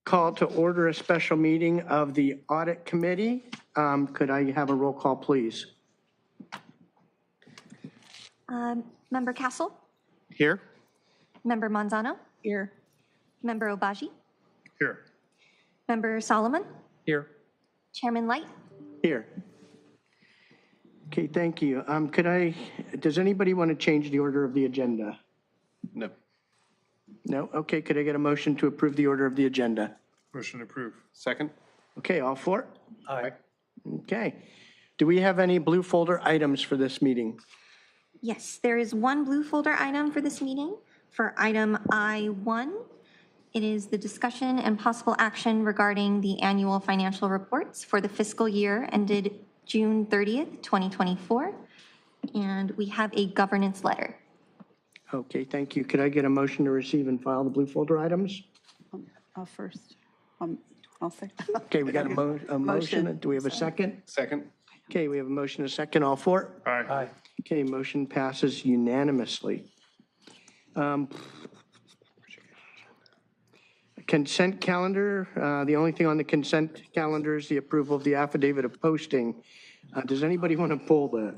call to order a special meeting of the Audit Committee. Could I have a roll call, please? Member Castle, Here. Member Manzano, Here. Member Obaji, Here. Member Solomon, Here. Chairman Light. Here. Okay, thank you. Does anybody want to change the order of the agenda? No. No? Okay, could I get a motion to approve the order of the agenda? Motion approved. Second? Okay, all for? Aye. Okay. Do we have any blue folder items for this meeting? Yes, there is one blue folder item for this meeting. For item I-1, it is the discussion and possible action regarding the annual financial reports for the fiscal year ended June 30th, 2024. And we have a governance letter. Okay, thank you. Could I get a motion to receive and file the blue folder items? I'll first. I'll say. Okay, we got a motion. Motion. Do we have a second? Second? Okay, we have a motion, and a second. All for? Aye. Okay, motion passes unanimously. Consent calendar, the only thing on the consent calendar is the approval of the affidavit of posting. Does anybody want to pull that?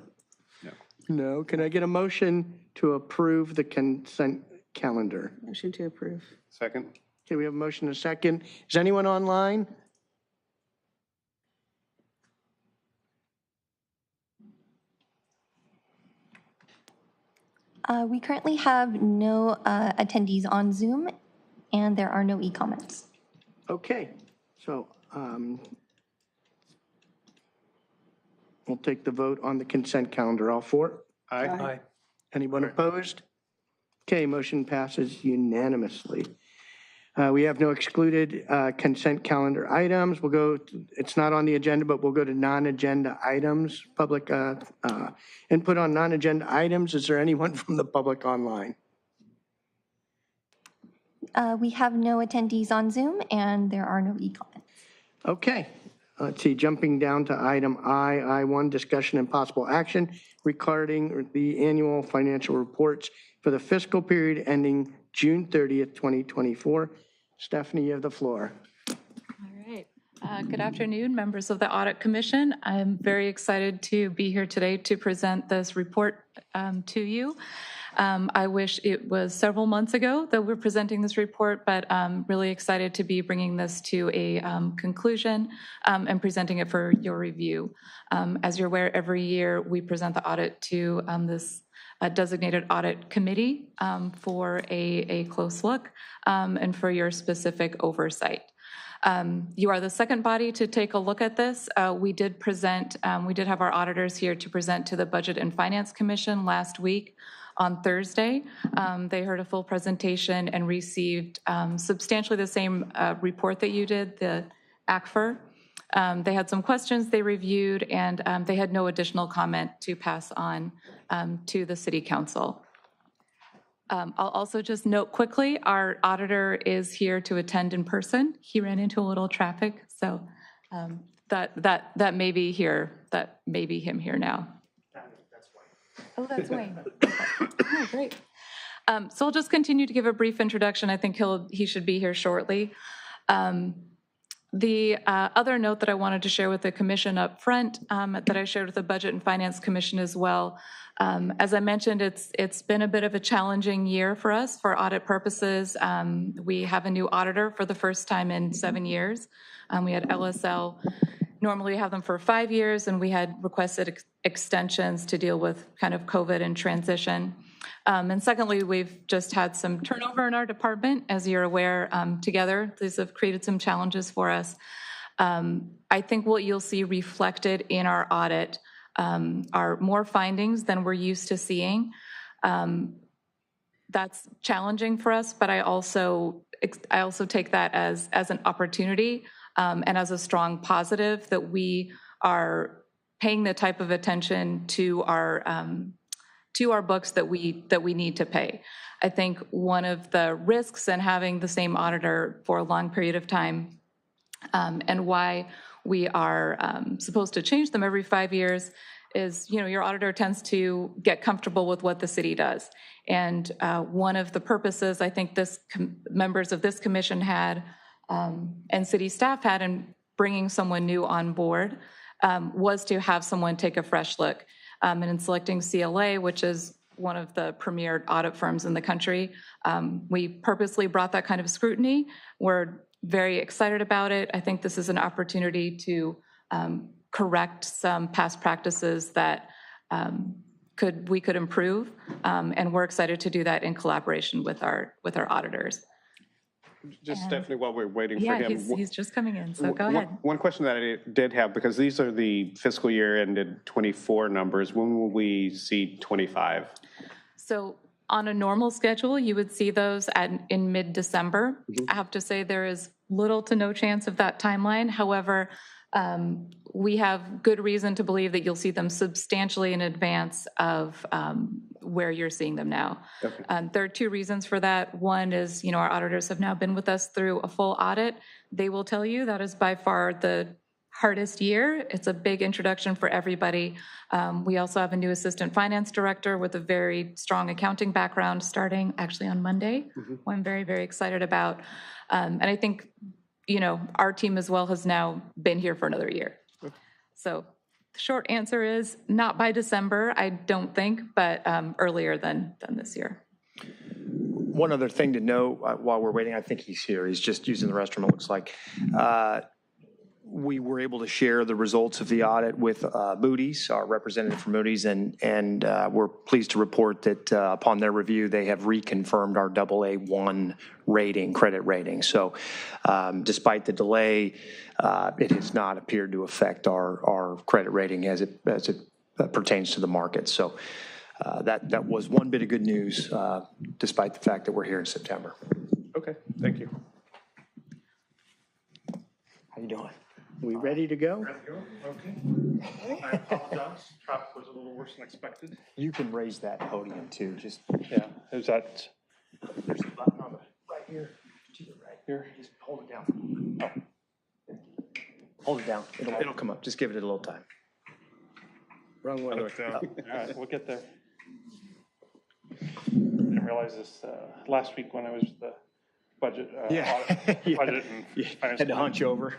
No. No. Can I get a motion to approve the consent calendar? Motion to approve. Second? Okay, we have a motion, and a second. Is anyone online? We currently have no attendees on Zoom, and there are no e-comments. Okay, so we'll take the vote on the consent calendar. All for? Aye. Anyone opposed? Okay, motion passes unanimously. We have no excluded consent calendar items. We'll go, it's not on the agenda, but we'll go to non-agenda items. Public input on non-agenda items. Is there anyone from the public online? We have no attendees on Zoom, and there are no e-comments. Okay, let's see, jumping down to item I1, discussion and possible action regarding the annual financial reports for the fiscal period ending June 30th, 2024. Stephanie, you have the floor. All right. Good afternoon, members of the Audit Commission. I'm very excited to be here today to present this report to you. I wish it was several months ago that we're presenting this report, but I'm really excited to be bringing this to a conclusion and presenting it for your review. As you're aware, every year we present the audit to this designated audit committee for a close look and for your specific oversight. You are the second body to take a look at this. We did have our auditors here to present to the Budget and Finance Commission last week on Thursday. They heard a full presentation and received substantially the same report that you did, the ACFR. They had some questions they reviewed, and they had no additional comment to pass on to the City Council. I'll also just note quickly, our auditor is here to attend in person. He ran into a little traffic, so that may be here. That may be him here now. Oh, that's Wayne. Oh, great. So I'll just continue to give a brief introduction. I think he should be here shortly. The other note that I wanted to share with the commission up front that I shared with the Budget and Finance Commission as well. As I mentioned, it's been a bit of a challenging year for us for audit purposes. We have a new auditor for the first time in 7 years. We had LSL. Normally we have them for 5 years, and we had requested extensions to deal with kind of COVID and transition. And secondly, we've just had some turnover in our department. As you're aware, together, these have created some challenges for us. I think what you'll see reflected in our audit are more findings than we're used to seeing. That's challenging for us, but I also take that as an opportunity and as a strong positive that we are paying the type of attention to our books that we need to pay. I think one of the risks in having the same auditor for a long period of time and why we are supposed to change them every 5 years is, your auditor tends to get comfortable with what the city does. And one of the purposes I think members of this commission had and city staff had in bringing someone new on board was to have someone take a fresh look. And in selecting CLA, which is one of the premier audit firms in the country, we purposely brought that kind of scrutiny. We're very excited about it. I think this is an opportunity to correct some past practices that we could improve, and we're excited to do that in collaboration with our auditors. Just Stephanie, while we're waiting for Yeah, him. he's just coming in, so go ahead. One question that I did have, because these are the fiscal year ended 24 numbers, when will we see 25? So on a normal schedule, you would see those in mid-December. I have to say there is little to no chance of that timeline. However, we have good reason to believe that you'll see them substantially in advance of where you're seeing them now. Okay. There are two reasons for that. One is, our auditors have now been with us through a full audit. They will tell you that is by far the hardest year. It's a big introduction for everybody. We also have a new assistant finance director with a very strong accounting background starting actually on Monday, who I'm very, very excited about. And I think, our team as well has now been here for another year. So the short answer is not by December, I don't think, but earlier than this year. One other thing to note while we're waiting, I think he's here. He's just using the restroom, it looks like. We were able to share the results of the audit with Moody's, our representative from Moody's, and we're pleased to report that upon their review, they have reconfirmed our AA1 credit rating. So despite the delay, it has not appeared to affect our credit rating as it pertains to the market. So that was one bit of good news, despite the fact that we're here in September. Okay, thank you. How you doing? We ready to go? Okay. I apologize. Traffic was a little worse than expected. You can raise that podium too, just. Yeah, is that There's a button on the right here, to your right. here? Just hold it down. Oh. Hold it down. It'll come up. Just give it a little time. Wrong way. All right, we'll get there. Didn't realize this last week when I was the budget. Budget and finance. Had to hunch over.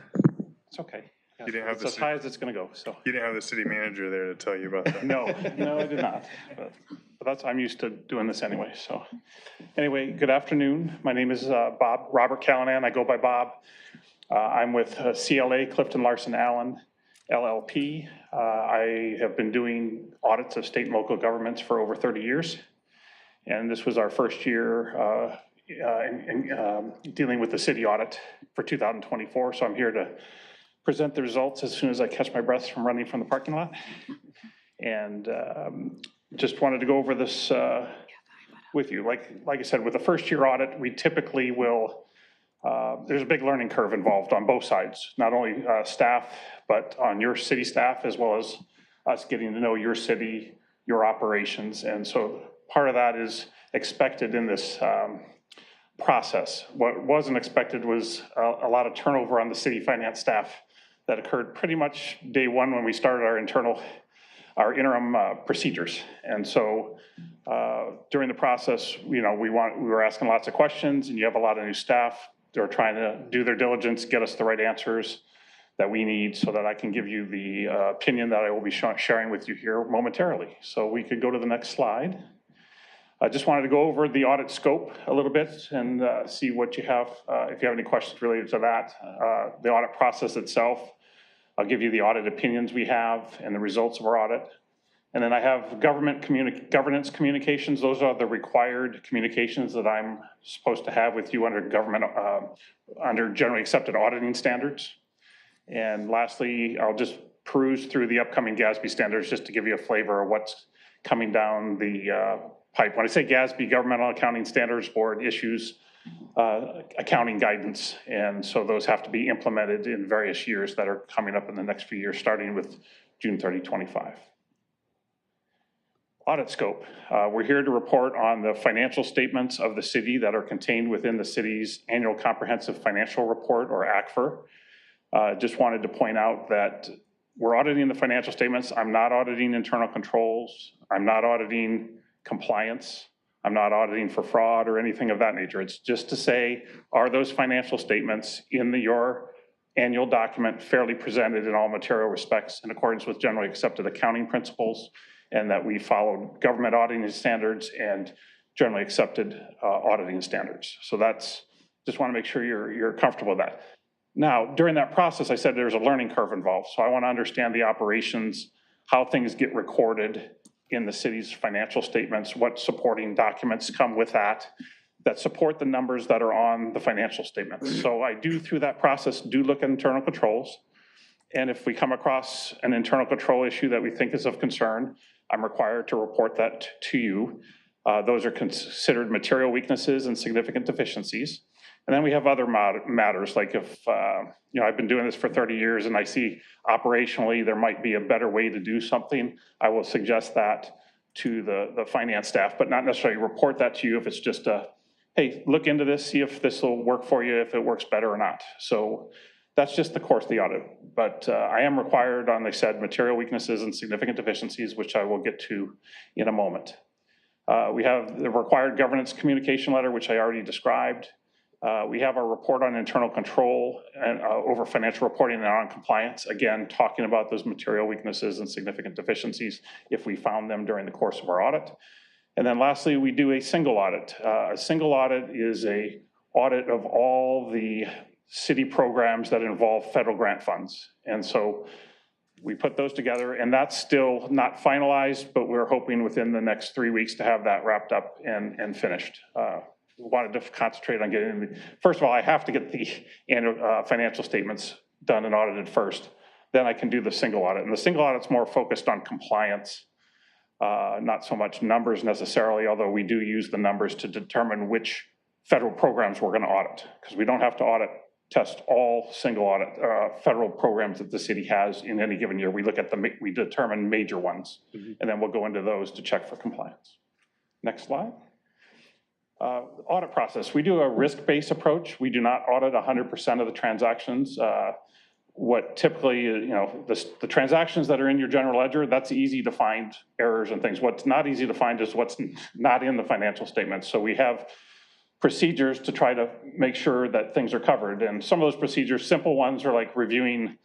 It's okay. Yeah, You didn't have it's the as high as it's going to go, so. You didn't have the city manager there to tell you about that? No, I did not. But I'm used to doing this anyway, so. Anyway, good afternoon. My name is Robert Callanan. I go by Bob. I'm with CLA, Clifton Larson Allen, LLP. I have been doing audits of state and local governments for over 30 years. And this was our first year in dealing with the city audit for 2024. So I'm here to present the results as soon as I catch my breath from running from the parking lot. And just wanted to go over this with you. Like I said, with the first year audit, we typically will, there's a big learning curve involved on both sides, not only staff, but on your city staff, as well as us getting to know your city, your operations. And so part of that is expected in this process. What wasn't expected was a lot of turnover on the city finance staff that occurred pretty much day one when we started our interim procedures. And so during the process, we were asking lots of questions, and you have a lot of new staff. They're trying to do their diligence, get us the right answers that we need so that I can give you the opinion that I will be sharing with you here momentarily. So we could go to the next slide. I just wanted to go over the audit scope a little bit and see what you have, if you have any questions related to that. The audit process itself, I'll give you the audit opinions we have and the results of our audit. And then I have governance communications. Those are the required communications that I'm supposed to have with you under generally accepted auditing standards. And lastly, I'll just peruse through the upcoming GASB standards just to give you a flavor of what's coming down the pipe. When I say GASB, Governmental Accounting Standards Board issues accounting guidance. And so those have to be implemented in various years that are coming up in the next few years, starting with June 30, 25. Audit scope. We're here to report on the financial statements of the city that are contained within the city's annual comprehensive financial report, or ACFR. Just wanted to point out that we're auditing the financial statements. I'm not auditing internal controls. I'm not auditing compliance. I'm not auditing for fraud or anything of that nature. It's just to say, are those financial statements in your annual document fairly presented in all material respects in accordance with generally accepted accounting principles, and that we followed government auditing standards and generally accepted auditing standards. So that's, just want to make sure you're comfortable with that. Now, during that process, I said there's a learning curve involved. So I want to understand the operations, how things get recorded in the city's financial statements, what supporting documents come with that support the numbers that are on the financial statements. So I do, through that process, do look at internal controls. And if we come across an internal control issue that we think is of concern, I'm required to report that to you. Those are considered material weaknesses and significant deficiencies. And then we have other matters, like if, I've been doing this for 30 years and I see operationally there might be a better way to do something, I will suggest that to the finance staff, but not necessarily report that to you if it's just a, hey, look into this, see if this will work for you, if it works better or not. So that's just the course of the audit. But I am required on, they said, material weaknesses and significant deficiencies, which I will get to in a moment. We have the required governance communication letter, which I already described. We have our report on internal control and over financial reporting and non-compliance, again, talking about those material weaknesses and significant deficiencies if we found them during the course of our audit. And then lastly, we do a single audit. A single audit is a audit of all the city programs that involve federal grant funds. And so we put those together, and that's still not finalized, but we're hoping within the next 3 weeks to have that wrapped up and finished. We wanted to concentrate on getting, first of all, I have to get the annual financial statements done and audited first. Then I can do the single audit. And the single audit's more focused on compliance, not so much numbers necessarily, although we do use the numbers to determine which federal programs we're going to audit, because we don't have to test all single audit federal programs that the city has in any given year. We look at we determine major ones, and then we'll go into those to check for compliance. Next slide. Audit process. We do a risk-based approach. We do not audit 100% of the transactions. What typically, the transactions that are in your general ledger, that's easy to find errors and things. What's not easy to find is what's not in the financial statements. So we have procedures to try to make sure that things are covered. And some of those procedures, simple ones, are like reviewing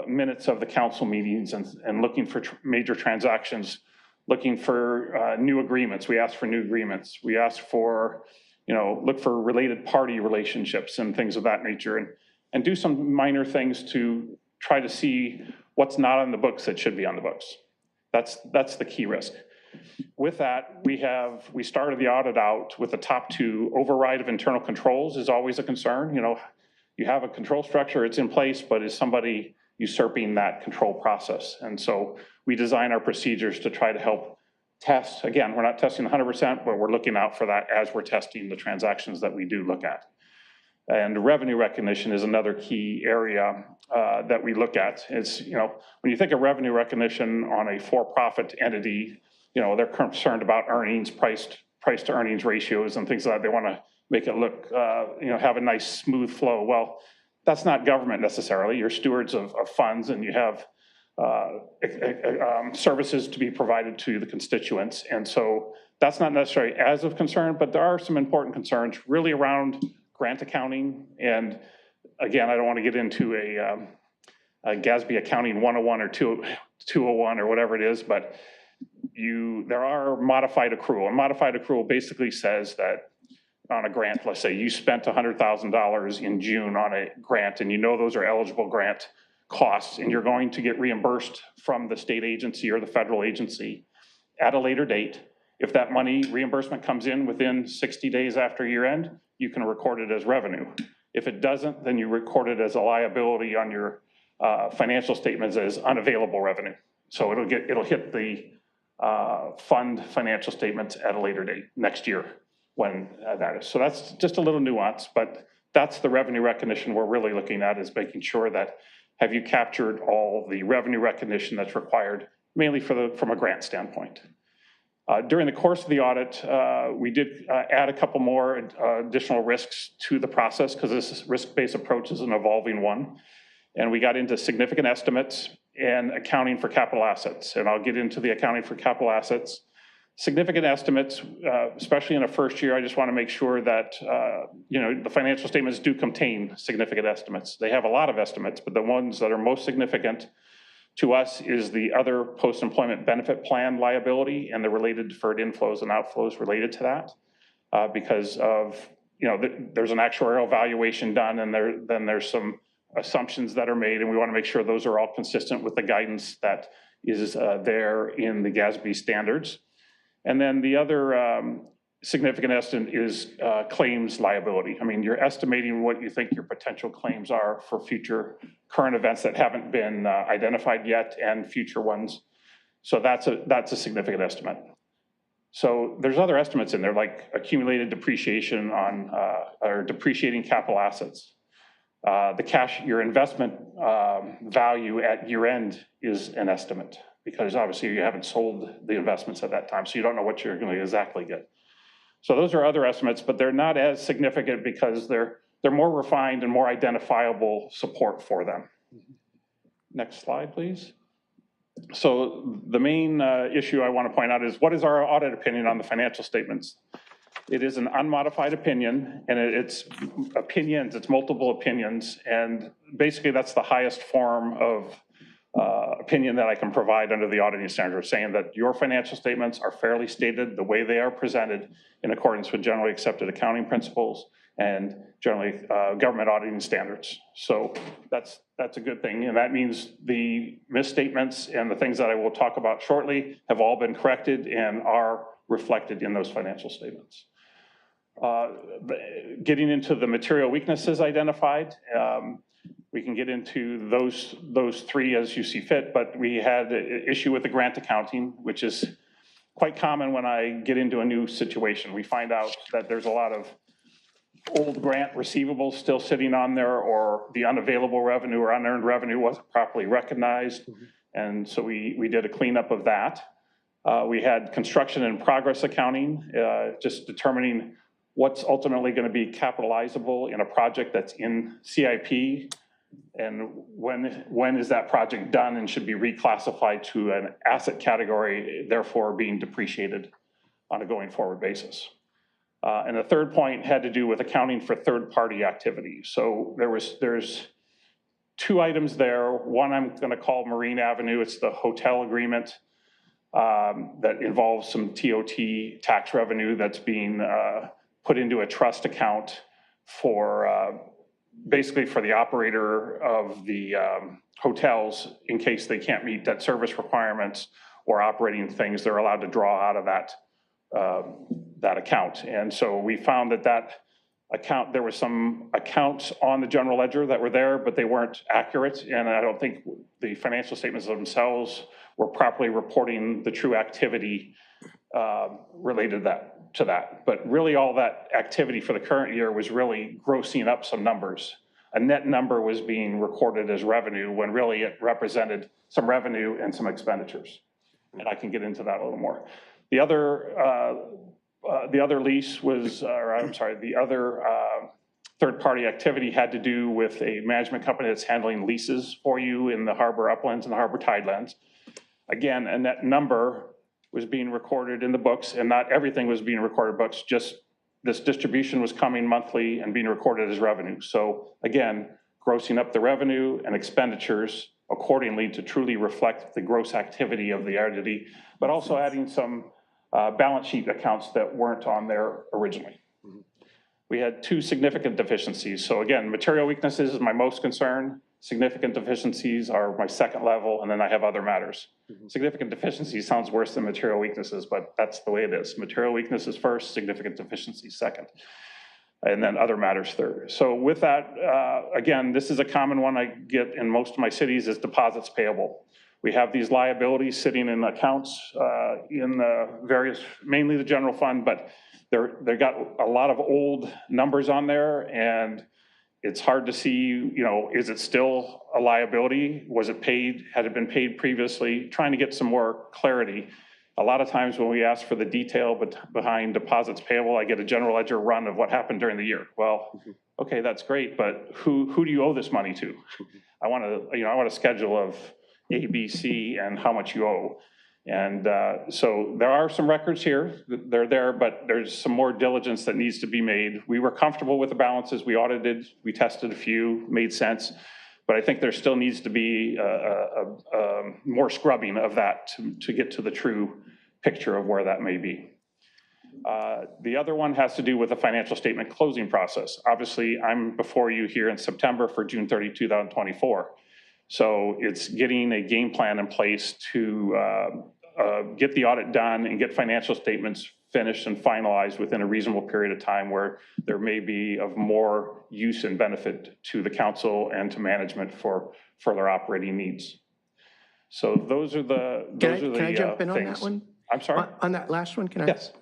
minutes of the council meetings and looking for major transactions, looking for new agreements. We ask for new agreements. We ask for, look for related party relationships and things of that nature, and do some minor things to try to see what's not on the books that should be on the books. That's the key risk. With that, we started the audit out with the top two. Override of internal controls is always a concern. You have a control structure, it's in place, but is somebody usurping that control process? And so we design our procedures to try to help test. Again, we're not testing 100%, but we're looking out for that as we're testing the transactions that we do look at. And revenue recognition is another key area that we look at. It's, when you think of revenue recognition on a for-profit entity, they're concerned about earnings, price to earnings ratios and things like that. They want to make it look, have a nice smooth flow. Well, that's not government necessarily. You're stewards of funds, and you have services to be provided to the constituents. And so that's not necessarily as of concern, but there are some important concerns really around grant accounting. And again, I don't want to get into a GASB accounting 101 or 201 or whatever it is, but there are modified accrual. And modified accrual basically says that on a grant, let's say you spent $100,000 in June on a grant, and those are eligible grant costs, and you're going to get reimbursed from the state agency or the federal agency at a later date. If that money reimbursement comes in within 60 days after year end, you can record it as revenue. If it doesn't, then you record it as a liability on your financial statements as unavailable revenue. So it'll hit the fund financial statements at a later date next year when that is. So that's just a little nuance, but that's the revenue recognition we're really looking at, is making sure that have you captured all the revenue recognition that's required, mainly from a grant standpoint. During the course of the audit, we did add a couple more additional risks to the process, because this risk-based approach is an evolving one. And we got into significant estimates and accounting for capital assets. And I'll get into the accounting for capital assets. Significant estimates, especially in a first year, I just want to make sure that, the financial statements do contain significant estimates. They have a lot of estimates, but the ones that are most significant to us is the other post-employment benefit plan liability and the related deferred inflows and outflows related to that. Because of, there's an actuarial valuation done and then there's some assumptions that are made, and we want to make sure those are all consistent with the guidance that is there in the GASB standards. And then the other significant estimate is claims liability. I mean, you're estimating what you think your potential claims are for future current events that haven't been identified yet and future ones. So that's a significant estimate. So there's other estimates in there, like accumulated depreciation on or depreciating capital assets. The cash, your investment value at year end is an estimate, because obviously you haven't sold the investments at that time, so you don't know what you're going to exactly get. So those are other estimates, but they're not as significant because they're more refined and more identifiable support for them. Next slide, please. So the main issue I want to point out is, what is our audit opinion on the financial statements? It is an unmodified opinion, and it's opinions, it's multiple opinions, and basically that's the highest form of opinion that I can provide under the auditing standards, saying that your financial statements are fairly stated the way they are presented in accordance with generally accepted accounting principles and generally government auditing standards. So that's a good thing, and that means the misstatements and the things that I will talk about shortly have all been corrected and are reflected in those financial statements. Getting into the material weaknesses identified, we can get into those three as you see fit, but we had an issue with the grant accounting, which is quite common when I get into a new situation. We find out that there's a lot of old grant receivables still sitting on there, or the unavailable revenue or unearned revenue wasn't properly recognized. And so we did a cleanup of that. We had construction and progress accounting, just determining what's ultimately going to be capitalizable in a project that's in CIP, and when is that project done and should be reclassified to an asset category, therefore being depreciated on a going forward basis. And the third point had to do with accounting for third-party activity. So there's two items there. One I'm going to call Marine Avenue. It's the hotel agreement that involves some TOT tax revenue that's being put into a trust account for basically for the operator of the hotels, in case they can't meet debt service requirements or operating things, they're allowed to draw out of that account. And so we found that account, there were some accounts on the general ledger that were there, but they weren't accurate. And I don't think the financial statements themselves were properly reporting the true activity related to that. But really all that activity for the current year was really grossing up some numbers. A net number was being recorded as revenue when really it represented some revenue and some expenditures. And I can get into that a little more. The other lease was, or I'm sorry, the other third-party activity had to do with a management company that's handling leases for you in the harbor uplands and the harbor tidelands. Again, a net number was being recorded in the books, and not everything was being recorded in books, just this distribution was coming monthly and being recorded as revenue. So again, grossing up the revenue and expenditures accordingly to truly reflect the gross activity of the entity, but also adding some balance sheet accounts that weren't on there originally. We had two significant deficiencies. So again, material weaknesses is my most concern. Significant deficiencies are my second level, and then I have other matters. Significant deficiencies sounds worse than material weaknesses, but that's the way it is. Material weaknesses first, significant deficiencies second, and then other matters third. So with that, again, this is a common one I get in most of my cities, is deposits payable. We have these liabilities sitting in accounts in the various, mainly the general fund, but they got a lot of old numbers on there, and it's hard to see, is it still a liability? Was it paid? Had it been paid previously? Trying to get some more clarity. A lot of times when we ask for the detail behind deposits payable, I get a general ledger run of what happened during the year. Well, okay, that's great, but who do you owe this money to? I want a schedule of A, B, C, and how much you owe. And so there are some records here, they're there, but there's some more diligence that needs to be made. We were comfortable with the balances, we audited, we tested a few, made sense, but I think there still needs to be more scrubbing of that to get to the true picture of where that may be. The other one has to do with the financial statement closing process. Obviously, I'm before you here in September for June 30, 2024. So it's getting a game plan in place to get the audit done and get financial statements finished and finalized within a reasonable period of time where there may be of more use and benefit to the council and to management for further operating needs. So those are the Can I jump in on that one? I'm sorry? On that last one, can I? Yes.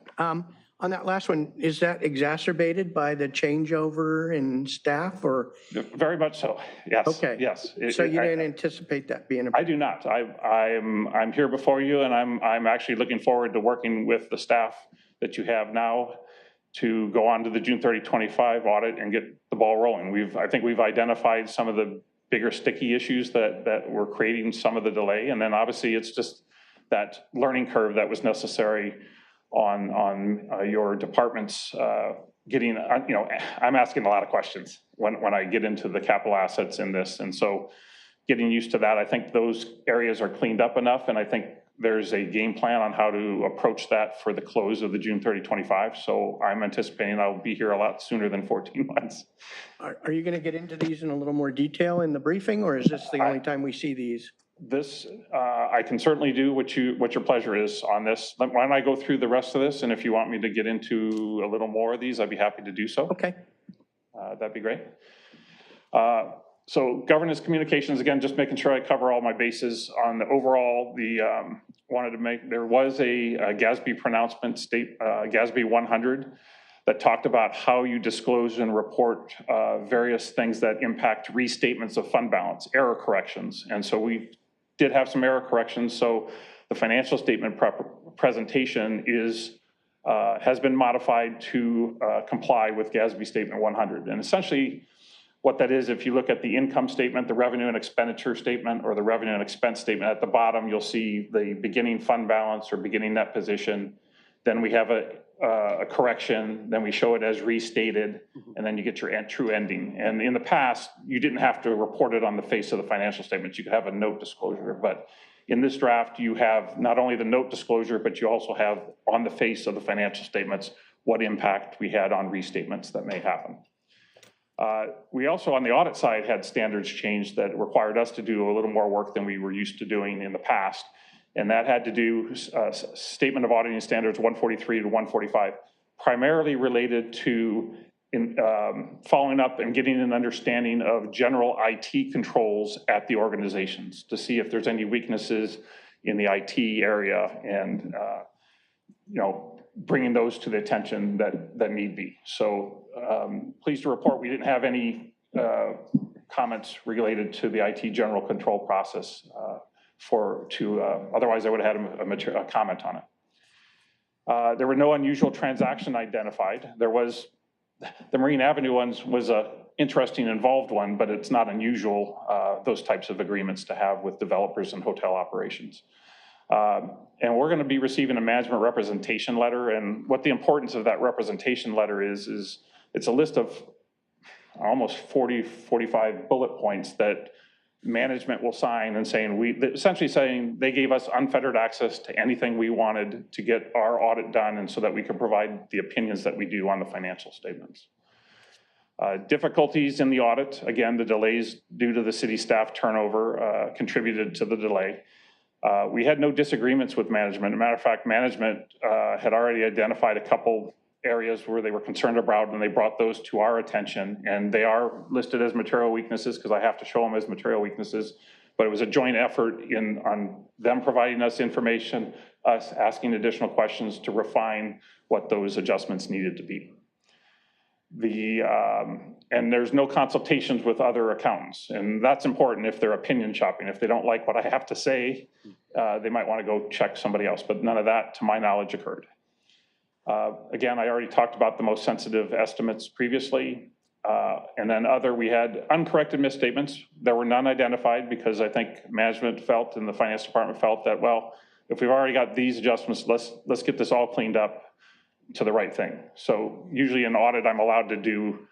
On that last one, is that exacerbated by the changeover in staff or? Very much so, yes. Okay. Yes. So you didn't anticipate that being a? I do not. I'm here before you, and I'm actually looking forward to working with the staff that you have now to go on to the June 30, 25 audit and get the ball rolling. I think we've identified some of the bigger sticky issues that were creating some of the delay, and then obviously it's just that learning curve that was necessary on your department's getting, I'm asking a lot of questions when I get into the capital assets in this. And so getting used to that, I think those areas are cleaned up enough. And I think there's a game plan on how to approach that for the close of the June 30, 25. So I'm anticipating I'll be here a lot sooner than 14 months. Are you going to get into these in a little more detail in the briefing, or is this the only time we see these? This, I can certainly do what your pleasure is on this. Why don't I go through the rest of this? And if you want me to get into a little more of these, I'd be happy to do so. Okay. That'd be great. So governance communications, again, just making sure I cover all my bases on the overall, there was a GASB pronouncement GASB 100 that talked about how you disclose and report various things that impact restatements of fund balance, error corrections. And so we did have some error corrections. So the financial statement presentation has been modified to comply with GASB Statement 100. And essentially what that is, if you look at the income statement, the revenue and expenditure statement, or the revenue and expense statement, at the bottom, you'll see the beginning fund balance or beginning net position. Then we have a correction, then we show it as restated, and then you get your true ending. And in the past, you didn't have to report it on the face of the financial statements. You could have a note disclosure, but in this draft, you have not only the note disclosure, but you also have on the face of the financial statements what impact we had on restatements that may happen. We also, on the audit side, had standards changed that required us to do a little more work than we were used to doing in the past. And that had to do Statement of Auditing Standards 143 to 145, primarily related to following up and getting an understanding of general IT controls at the organizations to see if there's any weaknesses in the IT area and, bringing those to the attention that need be. So pleased to report we didn't have any comments related to the IT general control process otherwise I would have had a comment on it. There were no unusual transaction identified. There was, the Marine Avenue ones was a interesting involved one, but it's not unusual, those types of agreements to have with developers and hotel operations. And we're going to be receiving a management representation letter. And what the importance of that representation letter is it's a list of almost 45 bullet points that management will sign and essentially saying they gave us unfettered access to anything we wanted to get our audit done, and so that we could provide the opinions that we do on the financial statements. Difficulties in the audit, again, the delays due to the city staff turnover contributed to the delay. We had no disagreements with management. As a matter of fact, management had already identified a couple areas where they were concerned about, and they brought those to our attention, and they are listed as material weaknesses because I have to show them as material weaknesses. But it was a joint effort on them providing us information, us asking additional questions to refine what those adjustments needed to be. And there's no consultations with other accountants, and that's important if they're opinion shopping. If they don't like what I have to say, they might want to go check somebody else, but none of that, to my knowledge, occurred. Again, I already talked about the most sensitive estimates previously. And then we had uncorrected misstatements. There were none identified because I think management felt and the finance department felt that, well, if we've already got these adjustments, let's get this all cleaned up to the right thing. So usually in audit, I'm allowed to do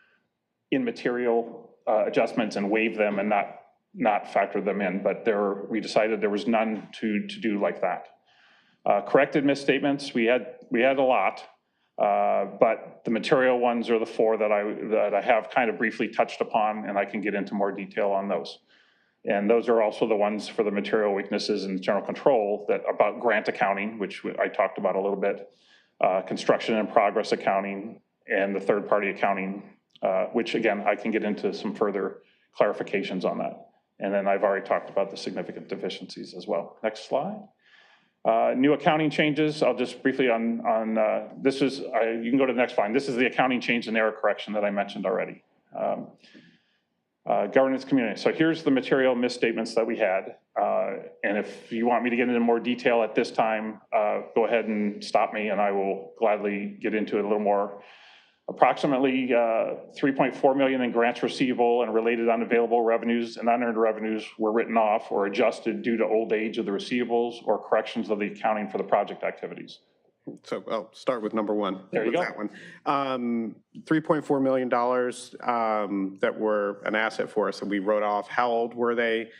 immaterial adjustments and waive them and not factor them in, but we decided there was none to do like that. Corrected misstatements, we had a lot, but the material ones are the 4 that I have kind of briefly touched upon, and I can get into more detail on those. And those are also the ones for the material weaknesses and general control that about grant accounting, which I talked about a little bit, construction and progress accounting, and the third-party accounting, which again, I can get into some further clarifications on that. And then I've already talked about the significant deficiencies as well. Next slide. New accounting changes, I'll just briefly this is, you can go to the next slide. This is the accounting change and error correction that I mentioned already. Governance community. So here's the material misstatements that we had. And if you want me to get into more detail at this time, go ahead and stop me and I will gladly get into it a little more. Approximately $3.4 million in grants receivable and related unavailable revenues and unearned revenues were written off or adjusted due to old age of the receivables or corrections of the accounting for the project activities. So I'll start with number 1. There you go. That one. $3.4 million that were an asset for us that we wrote off. How old were they?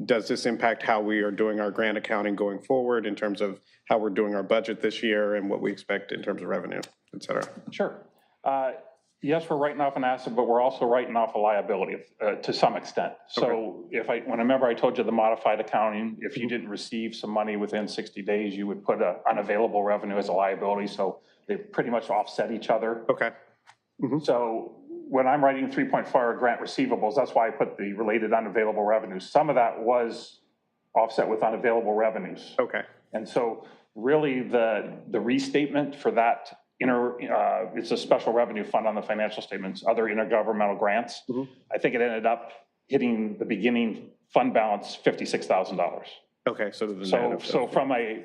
Does this impact how we are doing our grant accounting going forward in terms of how we're doing our budget this year and what we expect in terms of revenue, et cetera? Sure. Yes, we're writing off an asset, but we're also writing off a liability to some extent. So remember I told you the modified accounting, if you didn't receive some money within 60 days, you would put unavailable revenue as a liability. So they pretty much offset each other. Okay. So when I'm writing 3.4 grant receivables, that's why I put the related unavailable revenues. Some of that was offset with unavailable revenues. Okay. And so really the restatement for that it's a special revenue fund on the financial statements, other intergovernmental grants. I think it ended up hitting the beginning fund balance $56,000. Okay, so so from a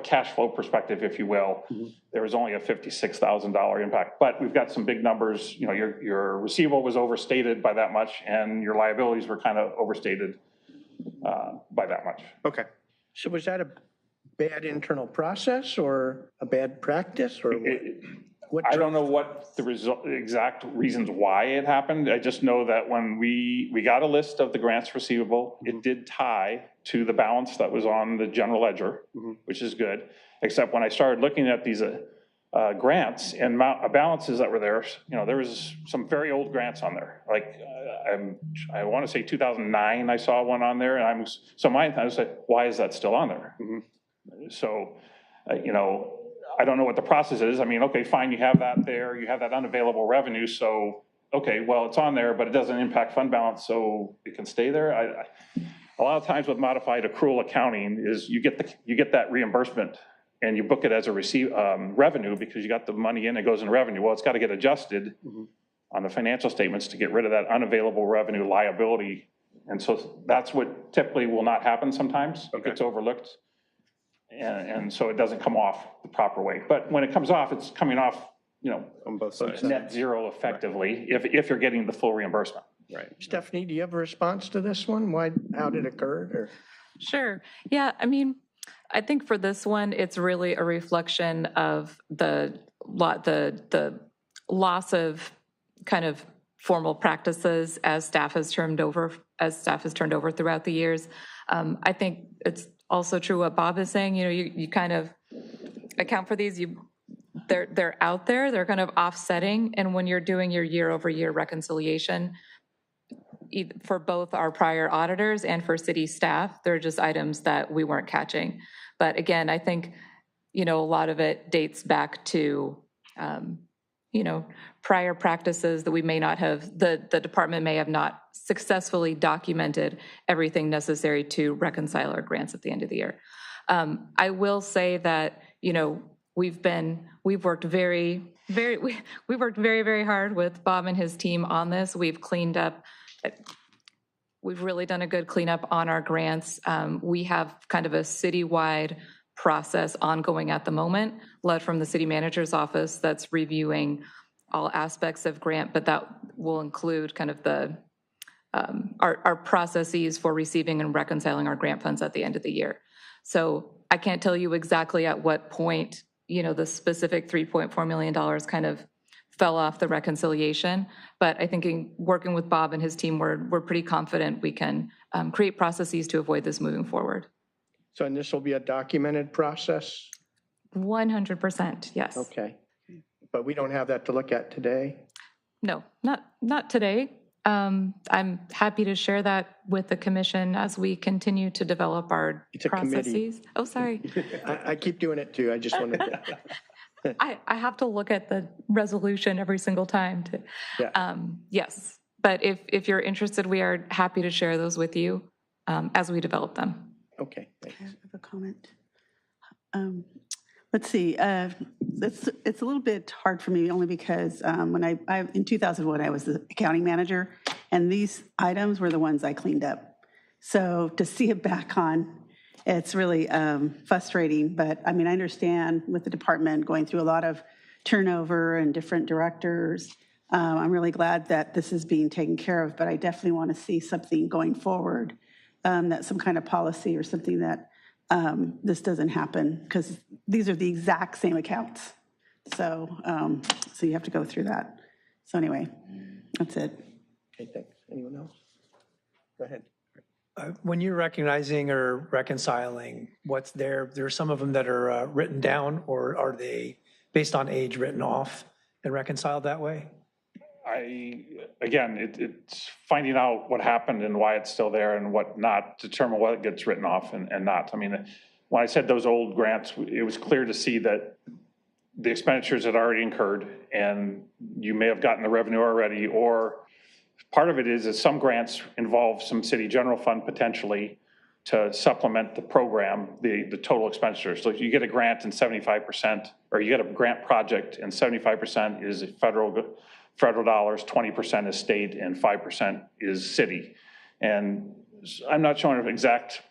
cash flow perspective, if you will, there was only a $56,000 impact. But we've got some big numbers. Your receivable was overstated by that much, and your liabilities were kind of overstated by that much. Okay. So was that a bad internal process or a bad practice or what? I don't know what the exact reasons why it happened. I just know that when we got a list of the grants receivable, it did tie to the balance that was on the general ledger, which is good. Except when I started looking at these grants and balances that were there, there was some very old grants on there. Like I want to say 2009, I saw one on there, and I was like, why is that still on there? So, I don't know what the process is. I mean, okay, fine, you have that there, you have that unavailable revenue, so, okay, well, it's on there, but it doesn't impact fund balance, so it can stay there. A lot of times with modified accrual accounting is you get that reimbursement and you book it as a revenue because you got the money in, it goes in revenue. Well, it's got to get adjusted on the financial statements to get rid of that unavailable revenue liability. And so that's what typically will not happen sometimes. It gets overlooked. And so it doesn't come off the proper way. But when it comes off, it's coming off, on both sides. net zero effectively, if you're getting the full reimbursement. Right. Stephanie, do you have a response to this one? How did it occur? Or? Sure. Yeah, I mean, I think for this one, it's really a reflection of the loss of kind of formal practices as staff has turned over throughout the years. I think it's also true what Bob is saying. You kind of account for these. They're out there. They're kind of offsetting, and when you're doing your year-over-year reconciliation, for both our prior auditors and for city staff, they're just items that we weren't catching. But again, I think a lot of it dates back to prior practices that we may not have, the department may have not successfully documented everything necessary to reconcile our grants at the end of the year. I will say that, we've worked very, very hard with Bob and his team on this. We've cleaned up, we've really done a good cleanup on our grants. We have kind of a citywide process ongoing at the moment, led from the city manager's office, that's reviewing all aspects of grant, but that will include kind of our processes for receiving and reconciling our grant funds at the end of the year. So I can't tell you exactly at what point, the specific $3.4 million kind of fell off the reconciliation. But I think in working with Bob and his team, we're pretty confident we can create processes to avoid this moving forward. So, and this will be a documented process? 100%, yes. Okay. But we don't have that to look at today? No, not today. I'm happy to share that with the commission as we continue to develop our It's a committee. processes. Oh, sorry. I keep doing it too. I just wanted to. I have to look at the resolution every single time to, Yeah. yes. But if you're interested, we are happy to share those with you as we develop them. Okay, thanks. I have a comment. Let's see, it's a little bit hard for me only because when in 2001, I was the accounting manager, and these items were the ones I cleaned up. So to see it back on, it's really frustrating, but I mean, I understand with the department going through a lot of turnover and different directors. I'm really glad that this is being taken care of, but I definitely want to see something going forward, that some kind of policy or something that this doesn't happen, because these are the exact same accounts. So, so you have to go through that. So anyway, that's it. Okay, thanks. Anyone else? Go ahead. When you're recognizing or reconciling what's there are some of them that are written down, or are they based on age written off and reconciled that way? It's finding out what happened and why it's still there and what not, determine what gets written off and not. I mean, when I said those old grants, it was clear to see that the expenditures had already incurred and you may have gotten the revenue already, or part of it is some grants involve some city general fund potentially to supplement the program, the total expenditures. So if you get a grant and 75%, or you get a grant project and 75% is federal dollars, 20% is state, and 5% is city. And I'm not showing an exact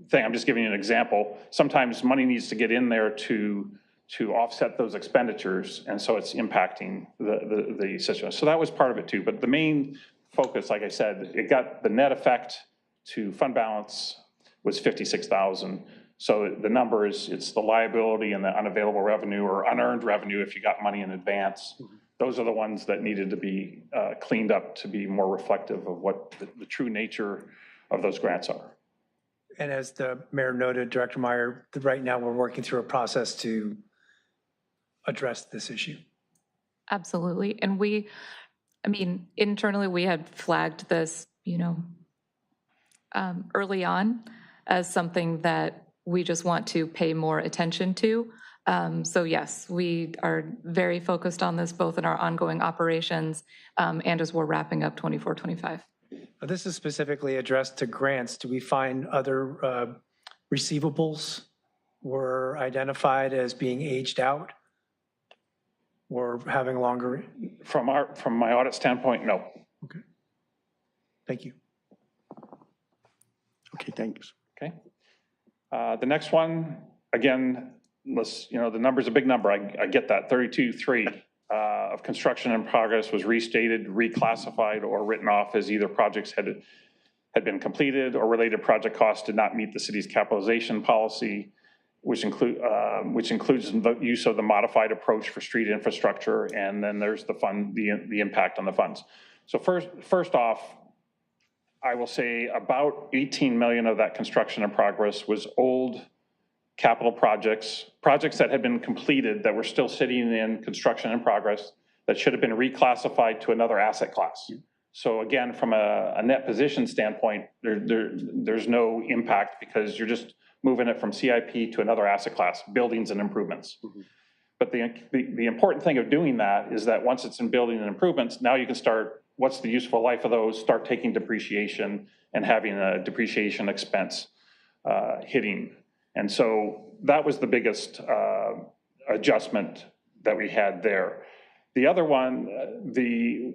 thing, I'm just giving you an example. Sometimes money needs to get in there to offset those expenditures, and so it's impacting the situation. So that was part of it too, but the main focus, like I said, it got the net effect to fund balance was 56,000. So the number is, it's the liability and the unavailable revenue or unearned revenue if you got money in advance. Those are the ones that needed to be cleaned up to be more reflective of what the true nature of those grants are. And as the mayor noted, Director Meyer, right now we're working through a process to address this issue. Absolutely. And internally we had flagged this, early on as something that we just want to pay more attention to. So yes, we are very focused on this, both in our ongoing operations and as we're wrapping up 24-25. This is specifically addressed to grants. Do we find other receivables were identified as being aged out or having longer? From my audit standpoint, no. Okay. Thank you. Okay, thanks. Okay. The next one, again, the number's a big number. I get that. 32.3 of construction in progress was restated, reclassified, or written off as either projects had been completed or related project costs did not meet the city's capitalization policy, which includes the use of the modified approach for street infrastructure. And then there's the impact on the funds. So first off, I will say about 18 million of that construction in progress was old capital projects that had been completed that were still sitting in construction in progress that should have been reclassified to another asset class. So again, from a net position standpoint, there's no impact because you're just moving it from CIP to another asset class, buildings and improvements. Mm-hmm. But the important thing of doing that is that once it's in building and improvements, now you can start, what's the useful life of those, start taking depreciation and having a depreciation expense hitting. And so that was the biggest adjustment that we had there. The other one, the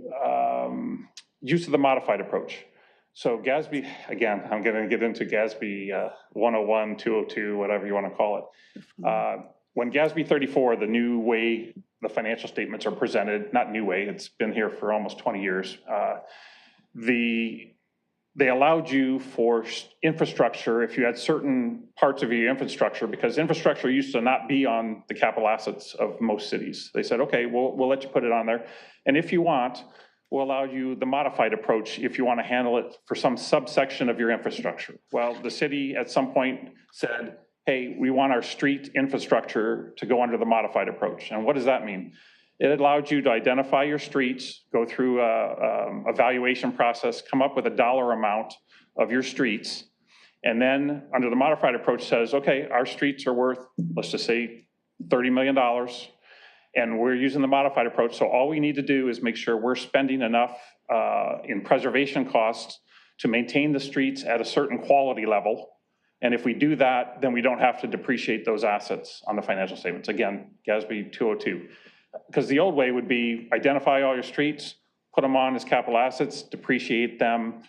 use of the modified approach. So GASB, again, I'm going to get into GASB 101, 202, whatever you want to call it. When GASB 34, the new way the financial statements are presented, not new way, it's been here for almost 20 years. The they allowed you for infrastructure, if you had certain parts of your infrastructure, because infrastructure used to not be on the capital assets of most cities. They said, okay, we'll let you put it on there. And if you want, we'll allow you the modified approach if you want to handle it for some subsection of your infrastructure. Well, the city at some point said, hey, we want our street infrastructure to go under the modified approach. And what does that mean? It allowed you to identify your streets, go through a evaluation process, come up with a dollar amount of your streets, and then under the modified approach says, okay, our streets are worth, let's just say $30 million, and we're using the modified approach, so all we need to do is make sure we're spending enough in preservation costs to maintain the streets at a certain quality level, and if we do that, then we don't have to depreciate those assets on the financial statements. Again, GASB 202. Because the old way would be identify all your streets, put them on as capital assets, depreciate them,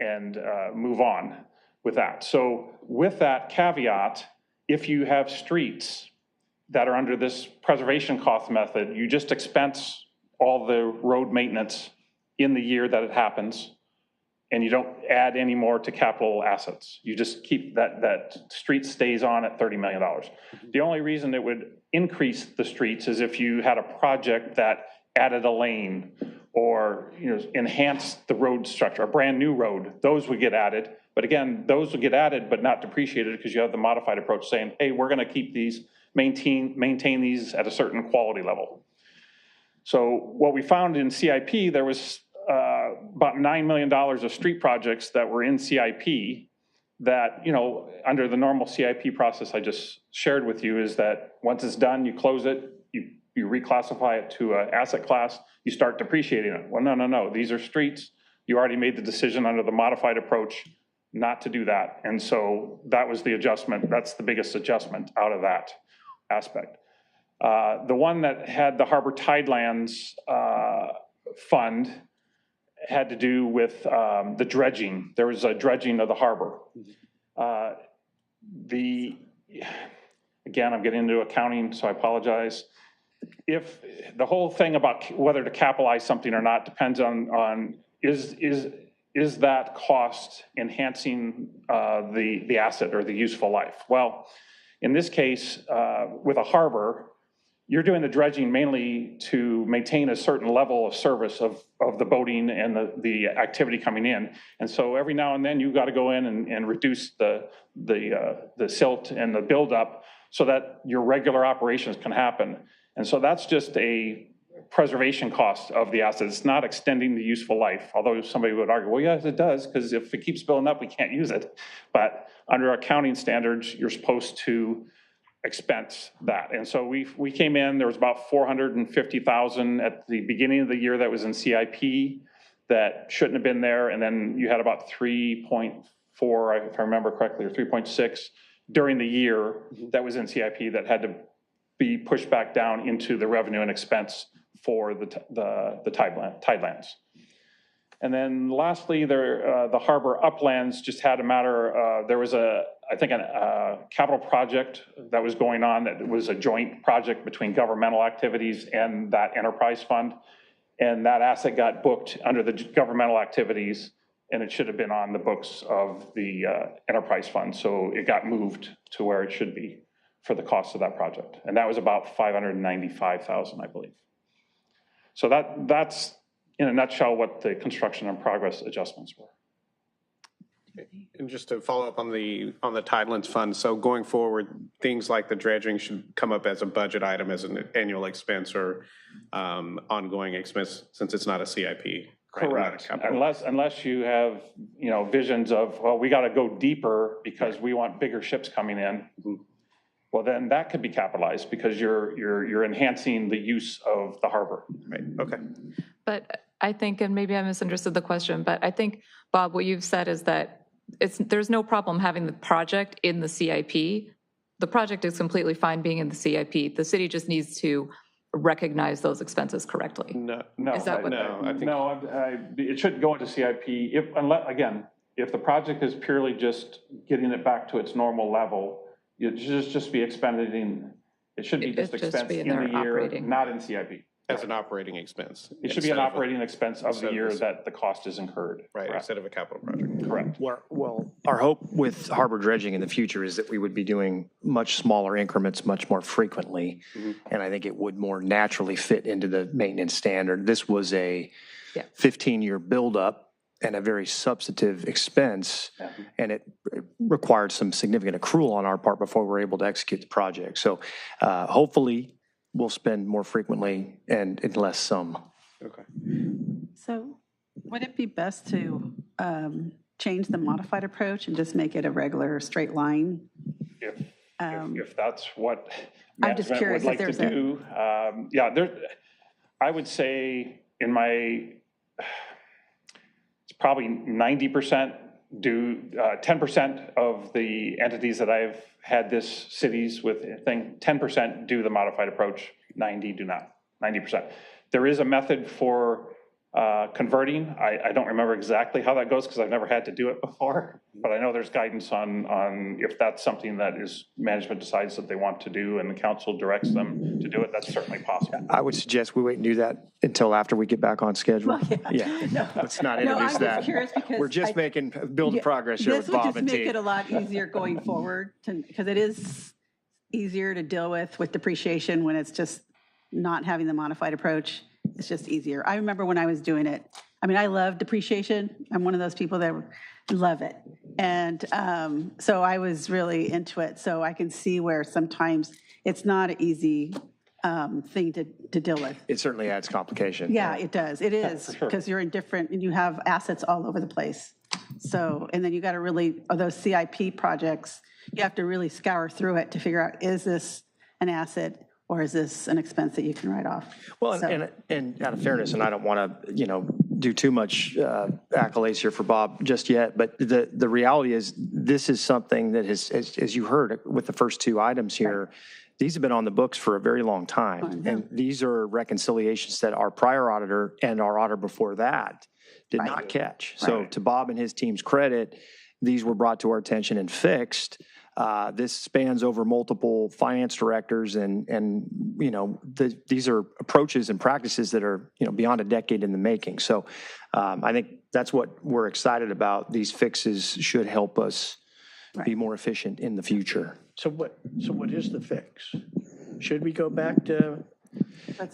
and move on with that. So with that caveat, if you have streets that are under this preservation cost method, you just expense all the road maintenance in the year that it happens, and you don't add any more to capital assets. You just keep that street stays on at $30 million. The only reason it would increase the streets is if you had a project that added a lane or enhanced the road structure, a brand new road, those would get added. But again, those would get added but not depreciated because you have the modified approach saying, hey, we're going to keep these, maintain these at a certain quality level. So what we found in CIP, there was about $9 million of street projects that were in CIP that, under the normal CIP process I just shared with you, is that once it's done, you close it, you reclassify it to an asset class, you start depreciating it. Well, no. These are streets. You already made the decision under the modified approach not to do that. And so that was the adjustment. That's the biggest adjustment out of that aspect. The one that had the Harbor Tidelands fund had to do with the dredging. There was a dredging of the harbor. Again, I'm getting into accounting, so I apologize. If the whole thing about whether to capitalize something or not depends on is that cost enhancing the asset or the useful life? Well, in this case, with a harbor, you're doing the dredging mainly to maintain a certain level of service of the boating and the activity coming in. And so every now and then you've got to go in and reduce the silt and the buildup so that your regular operations can happen. And so that's just a preservation cost of the asset. It's not extending the useful life, although somebody would argue, well, yes, it does, because if it keeps building up, we can't use it. But under accounting standards, you're supposed to expense that. And so we came in, there was about $450,000 at the beginning of the year that was in CIP that shouldn't have been there. And then you had about 3.4, if I remember correctly, or 3.6 during the year that was in CIP that had to be pushed back down into the revenue and expense for the Tidelands. And then lastly, the harbor uplands just had a matter, there was I think a capital project that was going on that was a joint project between governmental activities and that enterprise fund. And that asset got booked under the governmental activities, and it should have been on the books of the enterprise fund. So it got moved to where it should be for the cost of that project. And that was about $595,000, I believe. So that's in a nutshell what the construction and progress adjustments were. And just to follow up on the Tidelands fund, so going forward, things like the dredging should come up as a budget item, as an annual expense or ongoing expense, since it's not a CIP. Right? Correct. Unless you have visions of, well, we got to go deeper because we want bigger ships coming in. Mm-hmm. Well, then that could be capitalized because you're enhancing the use of the harbor. Right. Okay. But I think, and maybe I misunderstood the question, but I think, Bob, what you've said is that there's no problem having the project in the CIP. The project is completely fine being in the CIP. The city just needs to recognize those expenses correctly. No, Is that what it should go into CIP if the project is purely just getting it back to its normal level. It should just be expended in. It should be just expensed in the year, not in CIP. As an operating expense. It should be an instead of a- operating expense of the instead of year a- that the cost is incurred. Right, Correct. instead of a capital project. Correct. Well, our hope with harbor dredging in the future is that we would be doing much smaller increments much more frequently. And I think it would more naturally fit into the maintenance standard. This was a 15-year buildup and a very substantive expense. And it required some significant accrual on our part before we were able to execute the project. So hopefully we'll spend more frequently and in less sum. Okay. So would it be best to change the modified approach and just make it a regular straight line? If that's what I'm just management curious would if like to there's do, I would say it's probably 90% do, 10% of the entities that I've had this cities with, 10% do the modified approach, 90 do not, 90%. There is a method for converting. I don't remember exactly how that goes because I've never had to do it before, but I know there's guidance on if that's something that is management decides that they want to do and the council directs them to do it, that's certainly possible. I would suggest we wait and do that until after we get back on schedule. Yeah, let's not No, introduce I'm that. just curious because We're just building progress here with This would Bob just and make T. it a lot easier going forward, because it is easier to deal with depreciation when it's just not having the modified approach. It's just easier. I remember when I was doing it, I mean, I love depreciation. I'm one of those people that love it. And so I was really into it. So I can see where sometimes it's not an easy thing to deal with. It certainly adds complication. Yeah, it does. It is, because you're in different, and you have assets all over the place. So, and then you got to really, those CIP projects, you have to really scour through it to figure out, is this an asset or is this an expense that you can write off? Well, So- and out of fairness, and I don't want to, do too much accolades here for Bob just yet, but the reality is this is something that has, as you heard with the first two items here, these have been on the books for a very long time. And these are reconciliations that our prior auditor and our auditor before that did not catch. So to Bob and his team's credit, these were brought to our attention and fixed. This spans over multiple finance directors and these are approaches and practices that are, beyond a decade in the making. So I think that's what we're excited about. These fixes should help us be more efficient in the future. So what is the fix? Should we go back to,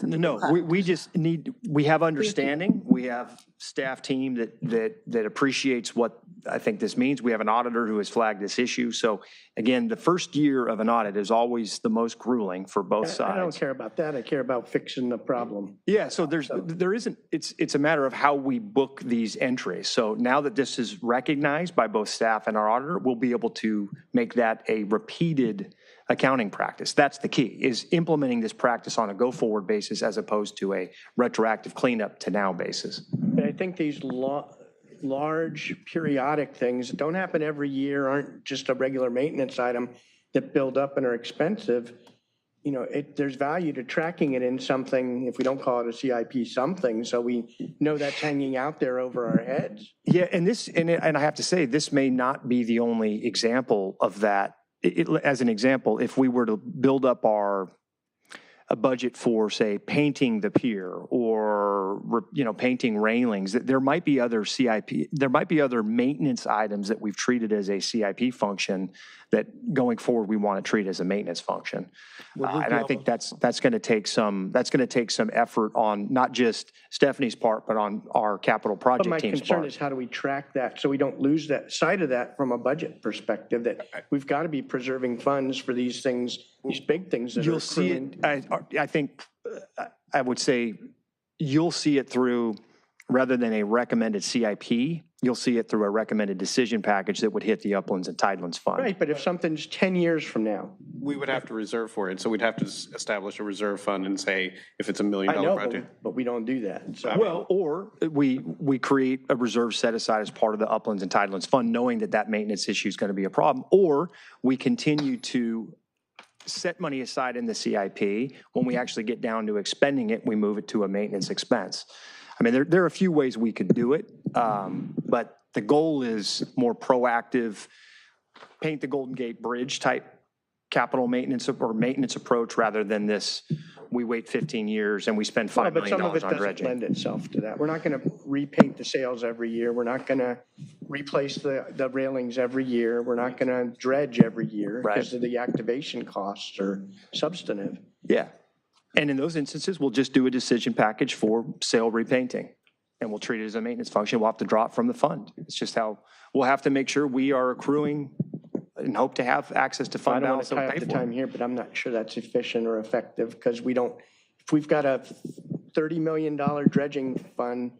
No, we have understanding. We have staff team that appreciates what I think this means. We have an auditor who has flagged this issue. So again, the first year of an audit is always the most grueling for both sides. I don't care about that. I care about fixing the problem. Yeah, so there isn't, it's a matter of how we book these entries. So now that this is recognized by both staff and our auditor, we'll be able to make that a repeated accounting practice. That's the key, is implementing this practice on a go-forward basis as opposed to a retroactive cleanup to now basis. And I think these large periodic things that don't happen every year, aren't just a regular maintenance item that build up and are expensive. There's value to tracking it in something, if we don't call it a CIP, something, so we know that's hanging out there over our heads. Yeah, and I have to say, this may not be the only example of that. As an example, if we were to build up a budget for, say, painting the pier or, painting railings, there might be other maintenance items that we've treated as a CIP function that going forward we want to treat as a maintenance function. And I think that's going to take some effort on not just Stephanie's part, but on our capital But project my team's concern part. is how do we track that so we don't lose that sight of that from a budget perspective, that we've got to be preserving funds for these things, these big things that are You'll see it, I think, I would say, you'll see it through, rather than a recommended CIP, you'll see it through a recommended decision package that would hit the Uplands and Tidelands Fund. Right, but if something's 10 years from now, We would have to reserve for it, so we'd have to establish a reserve fund and say, if it's $1 million I know, project. but we don't do that. So Well, or we create a reserve set aside as part of the Uplands and Tidelands Fund, knowing that maintenance issue is going to be a problem, or we continue to set money aside in the CIP. When we actually get down to expending it, we move it to a maintenance expense. I mean, there are a few ways we could do it, but the goal is more proactive, paint the Golden Gate Bridge type capital maintenance or maintenance approach rather than this, we wait 15 years and we spend Well, $5 but million some of it on doesn't dredging. lend itself to that. We're not going to repaint the sails every year. We're not going to replace the railings every year. We're not going to dredge every year Right. because of the activation costs are substantive. Yeah. And in those instances, we'll just do a decision package for sail repainting. And we'll treat it as a maintenance function. We'll have to draw it from the fund. It's just how, we'll have to make sure we are accruing and hope to have access to I fund don't want balance to to tie up pay the for time it. here, but I'm not sure that's efficient or effective because we don't, if we've got a $30 million dredging fund,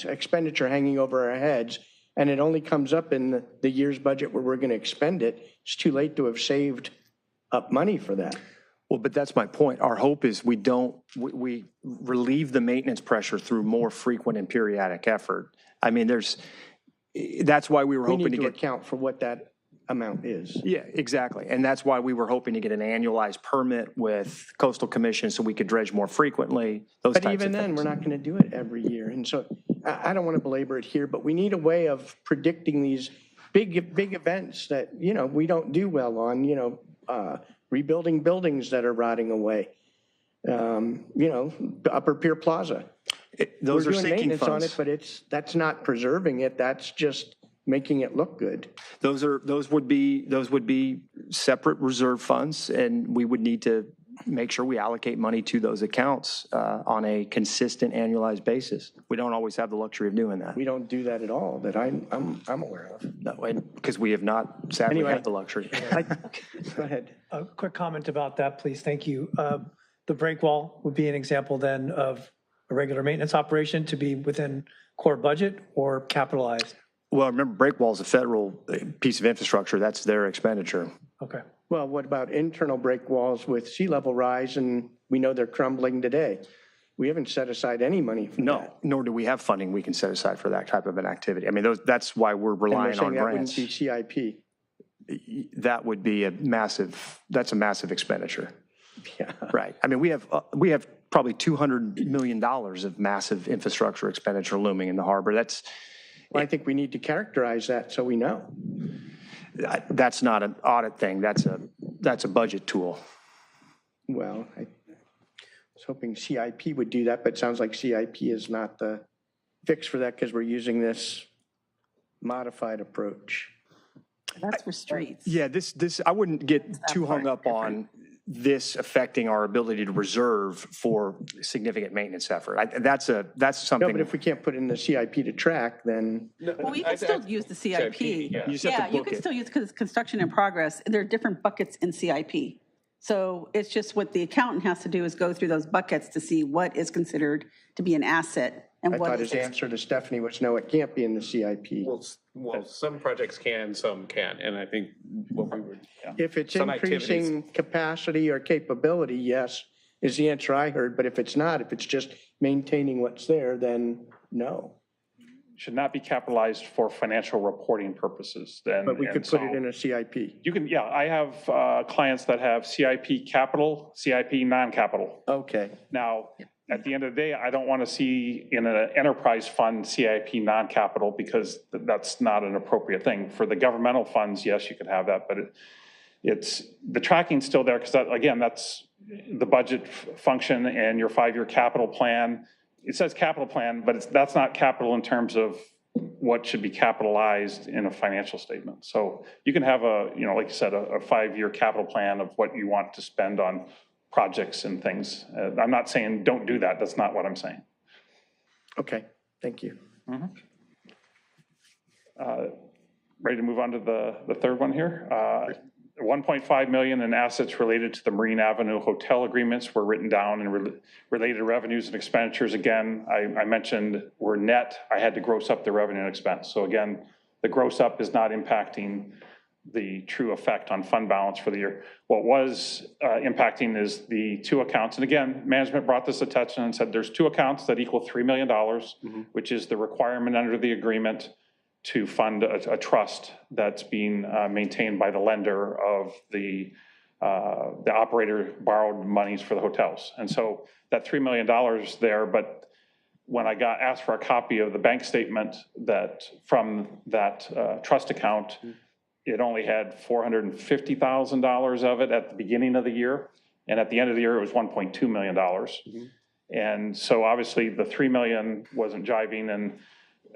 expenditure hanging over our heads, and it only comes up in the year's budget where we're going to expend it, it's too late to have saved up money for that. Well, but that's my point. Our hope is we relieve the maintenance pressure through more frequent and periodic effort. I mean, that's why we were We hoping need to to get. account for what that amount is. Yeah, exactly. And that's why we were hoping to get an annualized permit with Coastal Commission so we could dredge more frequently, those But types even of then, things. we're not going to do it every year. And so I don't want to belabor it here, but we need a way of predicting these big events that, we don't do well on, rebuilding buildings that are rotting away. The Upper Pier Plaza. Those We're are doing sinking maintenance on it, funds. but that's not preserving it. That's just making it look good. Those would be separate reserve funds, and we would need to make sure we allocate money to those accounts on a consistent annualized basis. We don't always have the luxury of doing that. We don't do that at all that I'm aware of. No, because we have not sadly Anyway. had the luxury. Go ahead. A quick comment about that, please. Thank you. The break wall would be an example then of a regular maintenance operation to be within core budget or capitalized. Well, remember, break wall is a federal piece of infrastructure. That's their expenditure. Okay. Well, what about internal break walls with sea level rise and we know they're crumbling today? We haven't set aside any money for No, that. nor do we have funding we can set aside for that type of an activity. I mean, that's why we're And we're relying saying on that wouldn't grants. be CIP. That would be that's a massive expenditure. Yeah. Right. I mean, we have probably $200 million of massive infrastructure expenditure looming in the harbor. Well, I think we need to characterize that so we know. That's not an audit thing. That's a budget tool. Well, I was hoping CIP would do that, but it sounds like CIP is not the fix for that because we're using this modified approach. That's for streets. Yeah, this I wouldn't get too hung up on this affecting our ability to reserve for significant maintenance effort. That's No, something. but if we can't put in the CIP to track, then Well, you can still use the CIP. You just have Yeah, to you book can it. still use, because it's construction in progress, there are different buckets in CIP. So it's just what the accountant has to do is go through those buckets to see what is considered to be an asset and I what thought is. his answer to Stephanie was no, it can't be in the CIP. Well, some projects can, some can't, and I think what we were. If it's some increasing capacity or capability, yes, is the answer I heard. But if it's not, if it's just maintaining what's there, then no. Should not be capitalized for financial reporting purposes then. But we and could put so it in a CIP. You can, yeah, I have clients that have CIP capital, CIP non-capital. Okay. Now, at the end of the day, I don't want to see in an enterprise fund CIP non-capital because that's not an appropriate thing. For the governmental funds, yes, you could have that, but it's, the tracking's still there because that, again, that's the budget function and your 5-year capital plan. It says capital plan, but that's not capital in terms of what should be capitalized in a financial statement. So you can have like you said, a 5-year capital plan of what you want to spend on projects and things. I'm not saying don't do that. That's not what I'm saying. Okay. Thank you. Ready to move on to the third one here? 1.5 million in assets related to the Marine Avenue hotel agreements were written down and related revenues and expenditures. Again, I mentioned we're net. I had to gross up the revenue and expense. So again, the gross up is not impacting the true effect on fund balance for the year. What was impacting is the 2 accounts. And again, management brought this attention and said there's 2 accounts that equal $3 million, which is the requirement under the agreement to fund a trust that's being maintained by the lender of the operator borrowed monies for the hotels. And so that $3 million there, but when I asked for a copy of the bank statement that from that trust account, it only had $450,000 of it at the beginning of the year. And at the end of the year, it was $1.2 million. And so obviously the 3 million wasn't jiving. And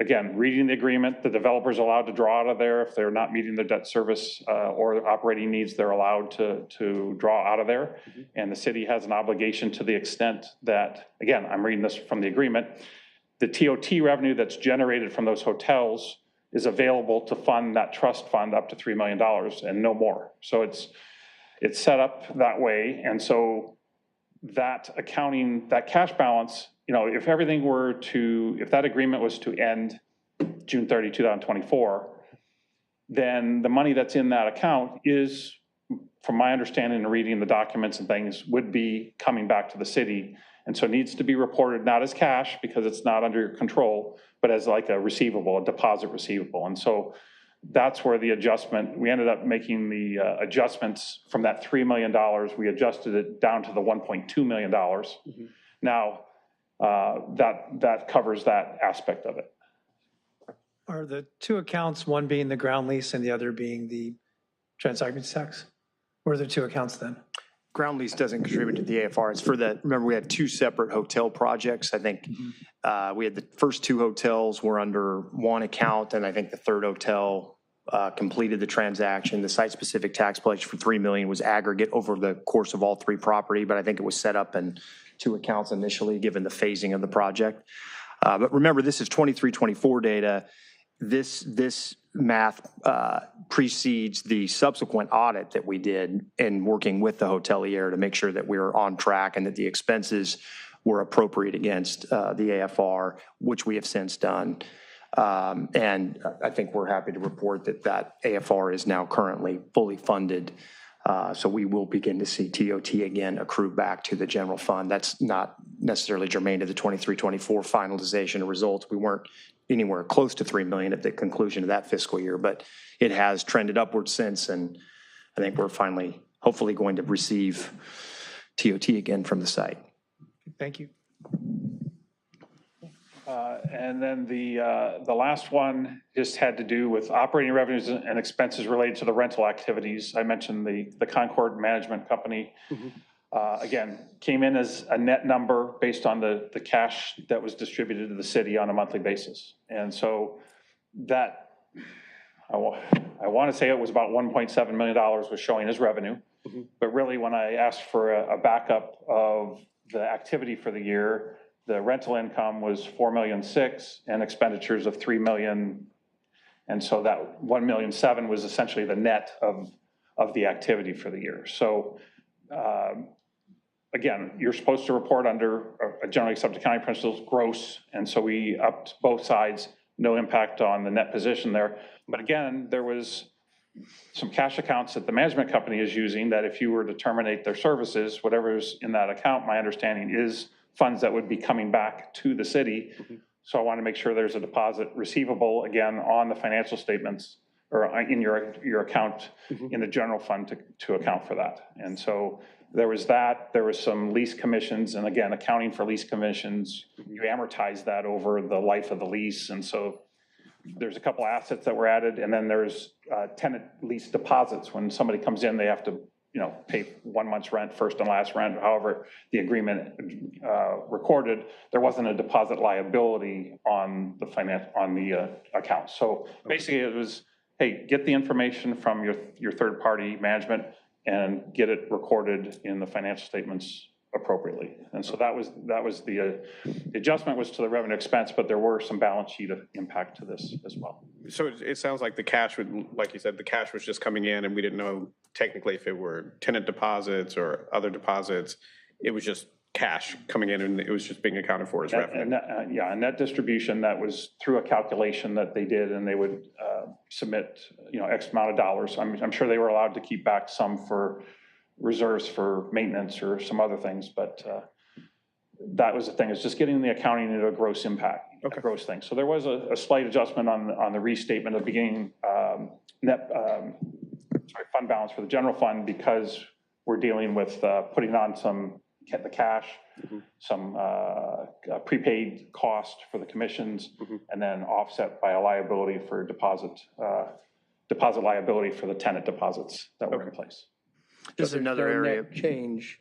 again, reading the agreement, the developer's allowed to draw out of there. If they're not meeting their debt service or operating needs, they're allowed to draw out of there. And the city has an obligation to the extent that, again, I'm reading this from the agreement, the TOT revenue that's generated from those hotels is available to fund that trust fund up to $3 million and no more. So it's set up that way. And so that accounting, that cash balance, you know, if everything were to, if that agreement was to end June 30, 2024, then the money that's in that account is, from my understanding and reading the documents and things, would be coming back to the city. And so it needs to be reported not as cash because it's not under your control, but as like a receivable, a deposit receivable. And so that's where the adjustment, we ended up making the adjustments from that $3 million. We adjusted it down to the $1.2 million. Now, that covers that aspect of it. Are the two accounts, one being the ground lease and the other being the transaction tax? What are the two accounts then? Ground lease doesn't contribute to the AFR. It's for the, remember, we had two separate hotel projects. I think we had the first two hotels were under one account, and I think the third hotel completed the transaction. The site-specific tax pledge for $3 million was aggregate over the course of all three property, but I think it was set up in two accounts initially, given the phasing of the project. But remember, this is 23-24 data. This math precedes the subsequent audit that we did in working with the hotelier to make sure that we were on track and that the expenses were appropriate against the AFR, which we have since done. And I think we're happy to report that that AFR is now currently fully funded. So we will begin to see TOT again accrue back to the general fund. That's not necessarily germane to the 23-24 finalization of results. We weren't anywhere close to 3 million at the conclusion of that fiscal year, but it has trended upwards since, and I think we're finally, hopefully, going to receive TOT again from the site. Thank you. And then the last one just had to do with operating revenues and expenses related to the rental activities. I mentioned the Concord Management Company. Again, came in as a net number based on the cash that was distributed to the city on a monthly basis. And so that, I want to say it was about $1.7 million was showing as revenue. But really, when I asked for a backup of the activity for the year, the rental income was $4.6 million and expenditures of $3 million. And so that $1.7 million was essentially the net of the activity for the year. So again, you're supposed to report under a generally accepted accounting principles gross. And so we upped both sides, no impact on the net position there. But again, there was some cash accounts that the management company is using that if you were to terminate their services, whatever's in that account, my understanding is funds that would be coming back to the city. So I want to make sure there's a deposit receivable again on the financial statements or in your account in the general fund to account for that. And so there was that, there was some lease commissions, and again, accounting for lease commissions, you amortize that over the life of the lease. And so there's a couple assets that were added, and then there's tenant lease deposits. When somebody comes in, they have to pay 1 month's rent, first and last rent, however the agreement recorded. There wasn't a deposit liability on the account. So basically it was, hey, get the information from your third-party management and get it recorded in the financial statements appropriately. And so that was the adjustment was to the revenue expense, but there were some balance sheet impact to this as well. So it sounds like the cash would, like you said, the cash was just coming in and we didn't know technically if it were tenant deposits or other deposits. It was just cash coming in and it was just being accounted for as revenue. Yeah, and that distribution, that was through a calculation that they did, and they would submit, X amount of dollars. I'm sure they were allowed to keep back some for reserves for maintenance or some other things, but that was the thing, is just getting the accounting into a gross impact, a gross thing. So there was a slight adjustment on the restatement of beginning fund balance for the general fund, because we're dealing with putting on the cash, some prepaid cost for the commissions, and then offset by a liability for deposit deposit liability for the tenant deposits that were in place. This is another No area. net change.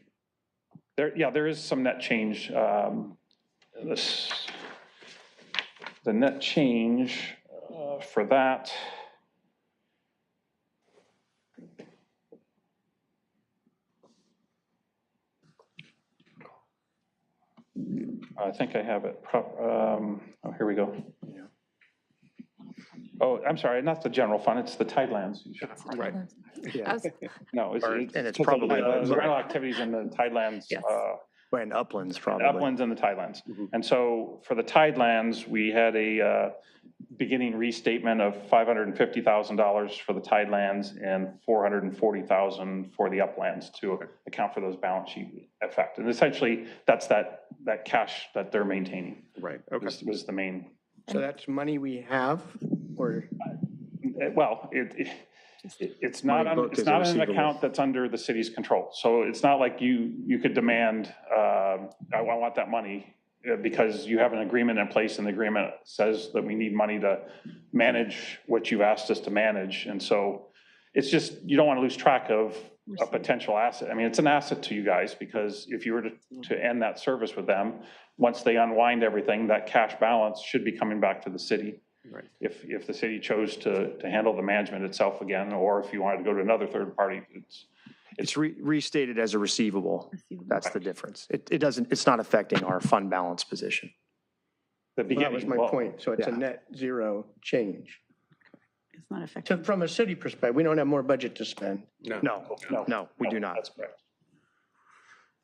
There is some net change. The net change for that. I think I have it. Oh, here we go. Oh, I'm sorry, not the general fund, it's the Tidelands. Right. I was- No, it's. And it's probably- The rental activities in the Tidelands. Yes. And Uplands probably. Uplands and the Tidelands. And so for the Tidelands, we had a beginning restatement of $550,000 for the Tidelands and $440,000 for the Uplands to account for those balance sheet effect. And essentially, that's that cash that they're maintaining. Right, okay. Was the main, So that's money we have, or, well, it's not, Money booked it's as a not an receivable. account that's under the city's control. So it's not like you could demand, I want that money, because you have an agreement in place, and the agreement says that we need money to manage what you've asked us to manage. And so it's just, you don't want to lose track of a potential asset. I mean, it's an asset to you guys, because if you were to end that service with them, once they unwind everything, that cash balance should be coming back to the city. Right. If the city chose to handle the management itself again, or if you wanted to go to another third party, It's restated as a receivable. That's the difference. It doesn't, it's not affecting our fund balance position. the beginning. that was my well, point. So it's a yeah. net zero change. It's not effective. From a city perspective, we don't have more budget to spend. No, we do not, That's correct.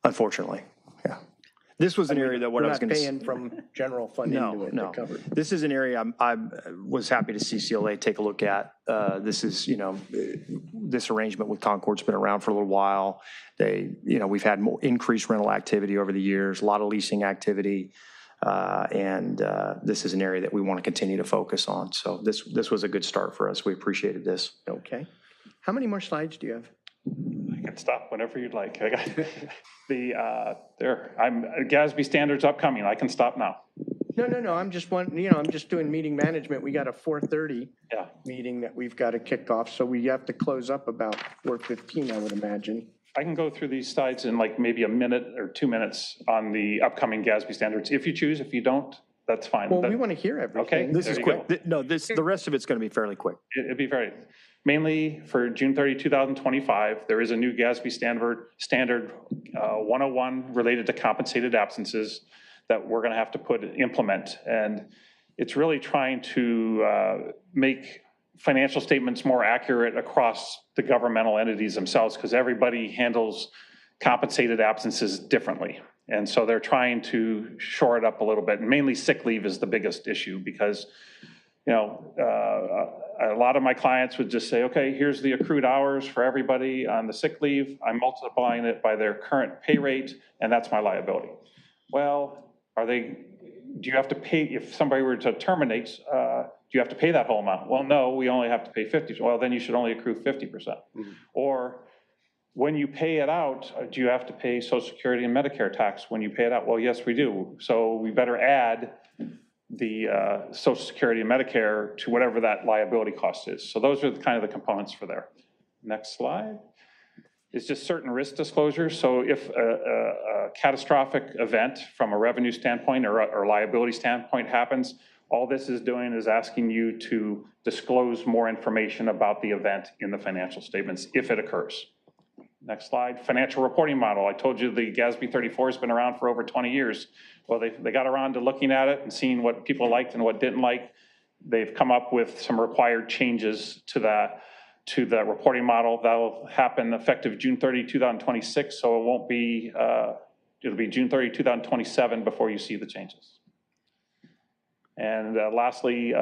unfortunately. Yeah. This was an area that what We're I was not going to. paying from general fund into it to No. cover. This is an area I was happy to see CLA take a look at. This is, this arrangement with Concord's been around for a little while. We've had more increased rental activity over the years, a lot of leasing activity. And this is an area that we want to continue to focus on. So this was a good start for us. We appreciated this. Okay. How many more slides do you have? I can stop whenever you'd like. I got GASB standards upcoming. I can stop now. No. I'm just I'm just doing meeting management. We got a 4:30 Yeah. meeting that we've got to kick off. So we have to close up about 4:15, I would imagine. I can go through these slides in like maybe a minute or 2 minutes on the upcoming GASB standards. If you choose, if you don't, that's fine. Well, But we want to hear everything. Okay. This There is you quick. go. The rest of it's going to be fairly quick. It'd be very, mainly for June 30, 2025, there is a new GASB standard 101 related to compensated absences that we're going to have to implement. And it's really trying to make financial statements more accurate across the governmental entities themselves, because everybody handles compensated absences differently. And so they're trying to shore it up a little bit. And mainly sick leave is the biggest issue, because a lot of my clients would just say, okay, here's the accrued hours for everybody on the sick leave. I'm multiplying it by their current pay rate, and that's my liability. Well, do you have to pay, if somebody were to terminate, do you have to pay that whole amount? Well, no, we only have to pay 50%. Well, then you should only accrue 50%. Or when you pay it out, do you have to pay Social Security and Medicare tax when you pay it out? Well, yes, we do. So we better add the Social Security and Medicare to whatever that liability cost is. So those are kind of the components for there. Next slide. It's just certain risk disclosures. So if a catastrophic event from a revenue standpoint or liability standpoint happens, all this is doing is asking you to disclose more information about the event in the financial statements if it occurs. Next slide, financial reporting model. I told you the GASB 34 has been around for over 20 years. Well, they got around to looking at it and seeing what people liked and what didn't like. They've come up with some required changes to the reporting model. That'll happen effective June 30, 2026. So it won't be, it'll be June 30, 2027 before you see the changes. And lastly,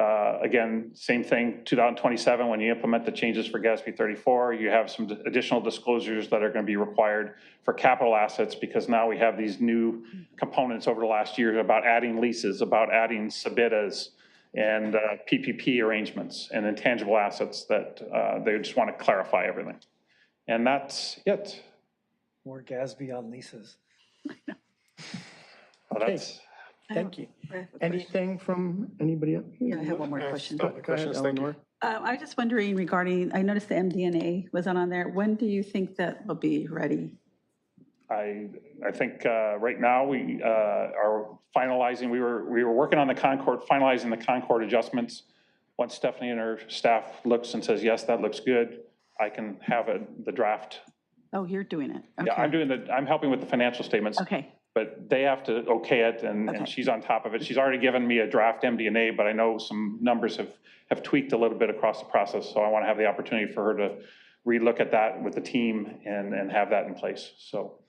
again, same thing, 2027, when you implement the changes for GASB 34, you have some additional disclosures that are going to be required for capital assets, because now we have these new components over the last year about adding leases, about adding SBITAs and PPP arrangements and intangible assets that they just want to clarify everything. And that's it. More GASB on leases. Well, that's, Thank you. I have a question. Anything from anybody else? Yeah, I have one more question. Go ahead, Questions, thank you. Eleanor. I was just wondering regarding, I noticed the MD&A was on there. When do you think that will be ready? I think right now we are finalizing, we were working on the Concord, finalizing the Concord adjustments. Once Stephanie and her staff looks and says, yes, that looks good, I can have the draft. Oh, you're doing it? Yeah, Okay. I'm helping with the financial statements. Okay, But they have to okay it, Okay. and she's on top of it. She's already given me a draft MD&A, but I know some numbers have tweaked a little bit across the process, so I want to have the opportunity for her to relook at that with the team and have that in place. So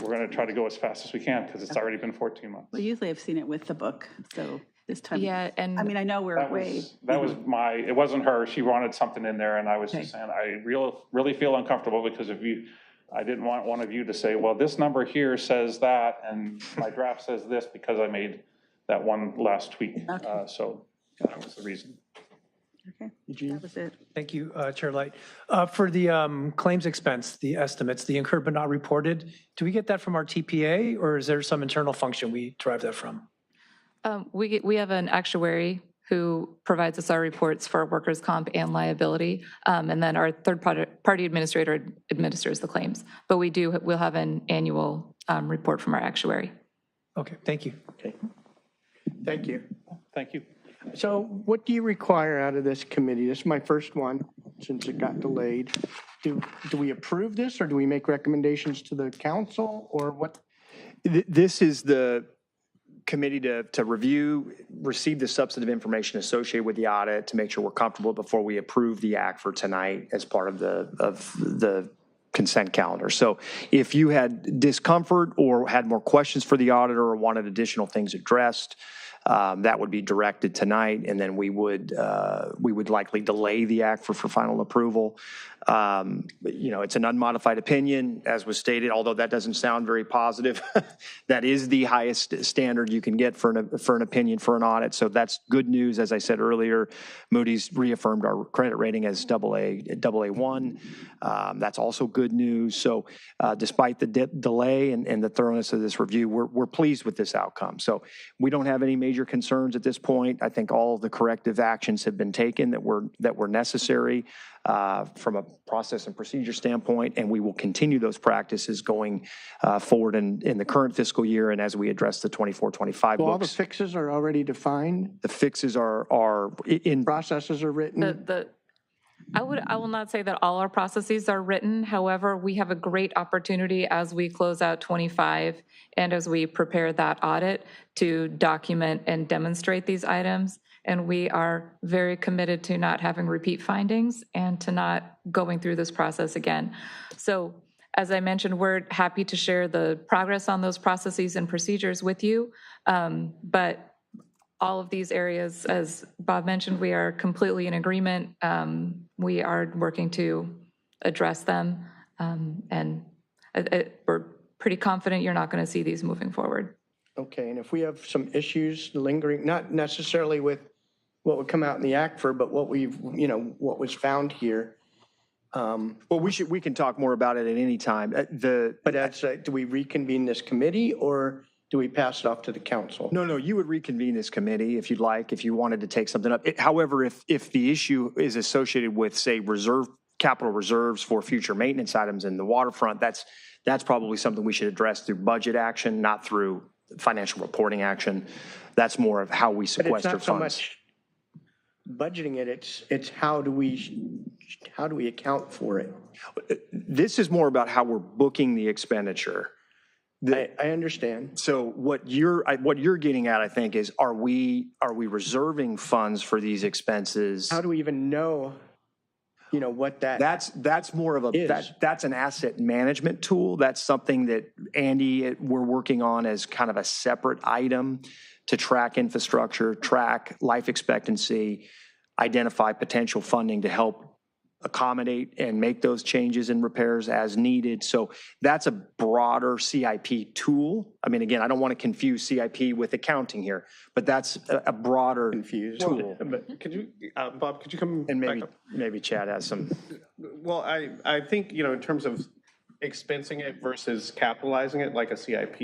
we're going to try to go as fast as we can, because it's already been 14 months. well, usually I've seen it with the book, so this time. Yeah, and I mean, I know we're way. That was it wasn't her. She wanted something in there, and I was just Okay. saying, I really feel uncomfortable, because I didn't want one of you to say, well, this number here says that, and my draft says this, because I made that one last tweak. Okay. So that was the reason. Okay, that was it. Thank you, Chair Light. For the claims expense, the estimates, the incurred but not reported, do we get that from our TPA, or is there some internal function we derive that from? we have an actuary who provides us our reports for workers' comp and liability, and then our third-party administrator administers the claims. But we'll have an annual report from our actuary. Okay, thank you. Okay. Thank you. Thank you. So what do you require out of this committee? This is my first one, since it got delayed. Do we approve this, or do we make recommendations to the council, or what? This is the committee to review, receive the substantive information associated with the audit to make sure we're comfortable before we approve the act for tonight as part of the consent calendar. So if you had discomfort or had more questions for the auditor or wanted additional things addressed, that would be directed tonight, and then we would likely delay the act for final approval. It's an unmodified opinion, as was stated, although that doesn't sound very positive. That is the highest standard you can get for an opinion for an audit. So that's good news. As I said earlier, Moody's reaffirmed our credit rating as AA1. That's also good news. So despite the delay and the thoroughness of this review, we're pleased with this outcome. So we don't have any major concerns at this point. I think all of the corrective actions have been taken that were necessary from a process and procedure standpoint, and we will continue those practices going forward in the current fiscal year and as we address the 24-25 So all the books. fixes are already defined? The fixes are in. Processes are written? I will not say that all our processes are written. However, we have a great opportunity as we close out 25 and as we prepare that audit to document and demonstrate these items. And we are very committed to not having repeat findings and to not going through this process again. So as I mentioned, we're happy to share the progress on those processes and procedures with you. But all of these areas, as Bob mentioned, we are completely in agreement. We are working to address them. And we're pretty confident you're not going to see these moving forward. Okay, and if we have some issues lingering, not necessarily with what would come out in the ACFR, but what what was found here. Well, we can talk more about it at any time. But that's, do we reconvene this committee, or do we pass it off to the council? No, you would reconvene this committee if you'd like, if you wanted to take something up. However, if the issue is associated with, say, capital reserves for future maintenance items in the waterfront, that's probably something we should address through budget action, not through financial reporting action. That's more of how we But sequester it's not so funds. much budgeting it, it's how do we account for it? This is more about how we're booking the expenditure. I understand. So what you're getting at, I think, is are we reserving funds for these expenses? How do we even know, what that? That's more of that's an asset management tool. That's something that Andy, we're working on as kind of a separate item to track infrastructure, track life expectancy, identify potential funding to help accommodate and make those changes and repairs as needed. So that's a broader CIP tool. I mean, again, I don't want to confuse CIP with accounting here, but that's a broader tool. But could you, Bob, could you come And back up? maybe Chad has some. Well, I think, in terms of expensing it versus capitalizing it like a CIP,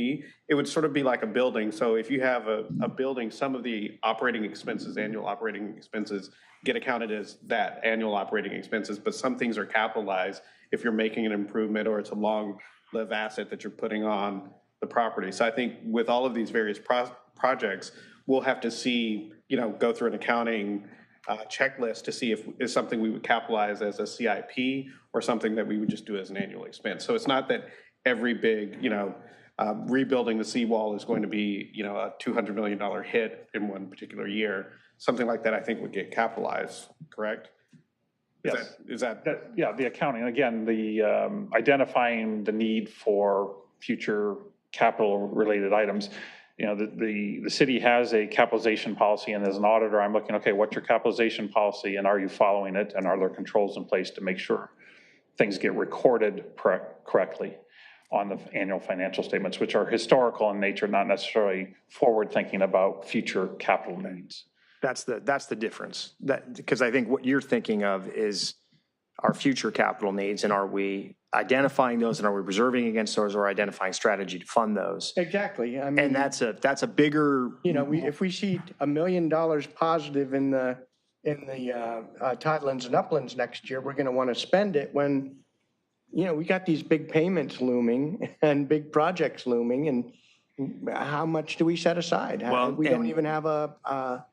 it would sort of be like a building. So if you have a building, some of the operating expenses, annual operating expenses, get accounted as that annual operating expenses, but some things are capitalized if you're making an improvement or it's a long-lived asset that you're putting on the property. So I think with all of these various projects, we'll have to see, go through an accounting checklist to see if it's something we would capitalize as a CIP or something that we would just do as an annual expense. So it's not that every big, rebuilding the seawall is going to be, a $200 million hit in one particular year. Something like that, I think, would get capitalized, correct? Yes. Is that? Yeah, the accounting, again, the identifying the need for future capital-related items. The city has a capitalization policy, and as an auditor, I'm looking, okay, what's your capitalization policy, and are you following it, and are there controls in place to make sure things get recorded correctly on the annual financial statements, which are historical in nature, not necessarily forward-thinking about future capital needs. That's the difference. Because I think what you're thinking of is our future capital needs, and are we identifying those, and are we reserving against those, or identifying strategy to fund those? Exactly. I mean, And that's a bigger. if we see $1 million positive in the Tidelands and Uplands next year, we're going to want to spend it when, we got these big payments looming and big projects looming, and how much do we set aside? Well, we don't and- even have a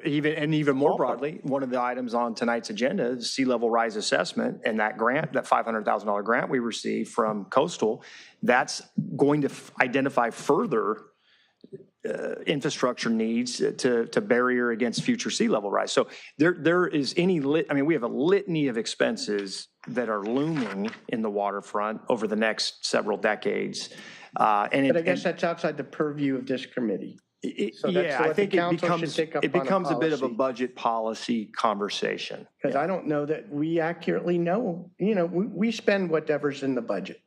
Even more broadly, one of the items on tonight's agenda is sea level rise assessment, and that grant, that $500,000 grant we received from Coastal, that's going to identify further infrastructure needs to barrier against future sea level rise. So there is we have a litany of expenses that are looming in the waterfront over the next several decades. but I guess that's outside the purview of this committee. So that's Yeah, I what the think it council should take up it on a becomes a bit of a policy. budget policy conversation. Because I don't know that we accurately know, we spend whatever's in the budget.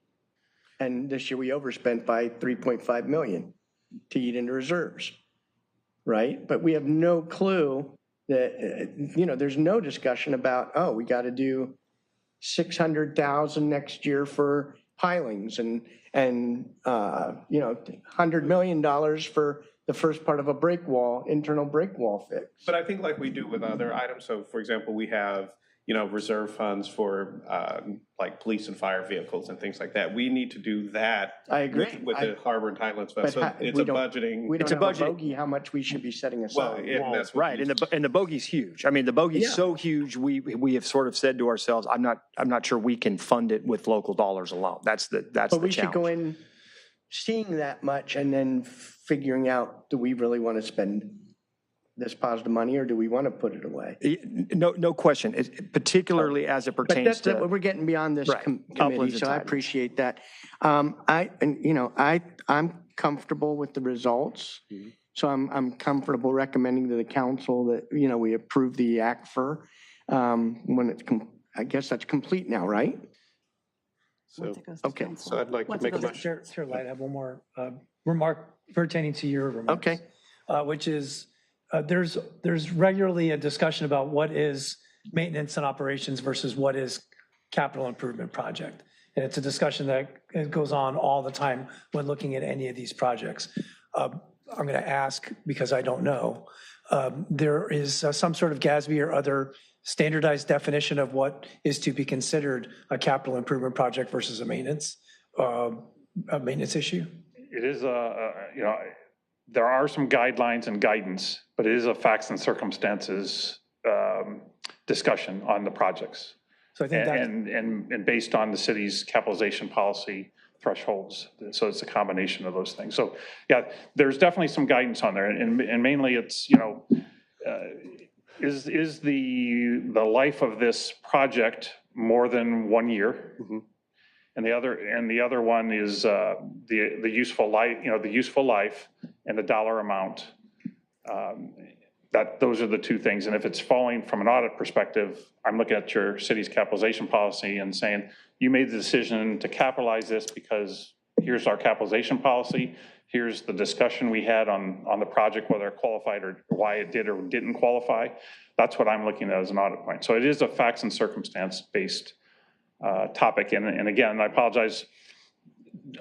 And this year we overspent by 3.5 million to eat into reserves, right? But we have no clue that, there's no discussion about, we got to do 600,000 next year for pilings and $100 million for the first part of a internal break wall fix. But I think like we do with other items, so for example, we have, reserve funds for like police and fire vehicles and things like that. We need to do that. I agree. With the Harbor and Tidelands Fund. So it's we a don't- budgeting. We don't It's a have a budget. bogey how much we should be setting Well, aside. and that's what Right, and the bogey's huge. I mean, the bogey's Yeah. so huge, we have sort of said to ourselves, I'm not sure we can fund it with local dollars alone. That's the But we should go challenge. in seeing that much and then figuring out, do we really want to spend this positive money or do we want to put it away? No question, particularly as it But pertains that's, to. we're getting beyond this Right. committee, Uplands and so I Tidelands. appreciate that. I'm comfortable with the results. Mm-hmm. So I'm comfortable recommending to the council that, we approve the ACFR when it's, I guess that's complete now, right? So, Once it goes to okay. council. so I'd like to Once it make a goes to- motion. Chair Light, I have one more remark pertaining to your remarks. Okay. Which is, there's regularly a discussion about what is maintenance and operations versus what is capital improvement project. And it's a discussion that goes on all the time when looking at any of these projects. I'm going to ask, because I don't know, there is some sort of GASB or other standardized definition of what is to be considered a capital improvement project versus a maintenance issue? It is there are some guidelines and guidance, but it is a facts and circumstances discussion on the projects. So I think that, And based on the city's capitalization policy thresholds. So it's a combination of those things. So yeah, there's definitely some guidance on there. And mainly it's, is the life of this project more than 1 year? Mm-hmm. And the other one is the useful life, the useful life and the dollar amount. Those are the two things. And if it's falling from an audit perspective, I'm looking at your city's capitalization policy and saying, you made the decision to capitalize this because here's our capitalization policy. Here's the discussion we had on the project, whether it qualified or why it did or didn't qualify. That's what I'm looking at as an audit point. So it is a facts and circumstance based topic. And again, I apologize,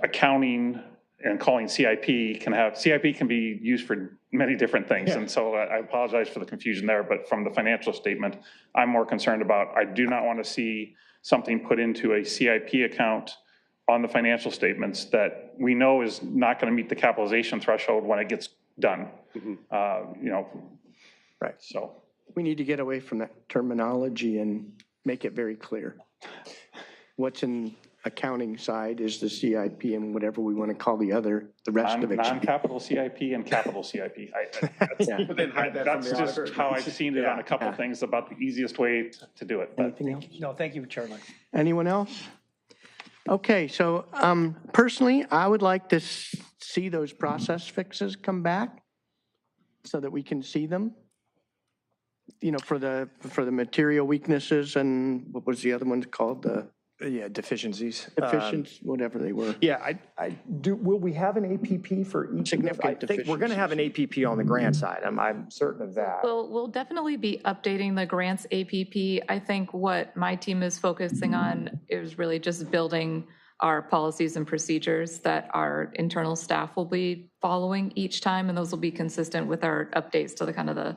accounting and calling CIP can be used for many different things. And so I apologize for the confusion there, but from the financial statement, I'm more concerned about, I do not want to see something put into a CIP account on the financial statements that we know is not going to meet the capitalization threshold when it gets done. Right. So. We need to get away from that terminology and make it very clear. What's in accounting side is the CIP and whatever we want to call the rest of it. Non-capital CIP and capital CIP. That's just how I've seen it on a couple of things about the easiest way to do it. But Anything else? No, thank you, Chairman. Anyone else? Okay, so personally, I would like to see those process fixes come back so that we can see them. For the material weaknesses and what was the other one called? Yeah, deficiencies. Deficiencies, whatever they were. Yeah, will we have an APP for each? Significant I think we're going to have an APP on the grant side. I'm certain of that. We'll definitely be updating the grants APP. I think what my team is focusing on is really just building our policies and procedures that our internal staff will be following each time, and those will be consistent with our updates to the kind of the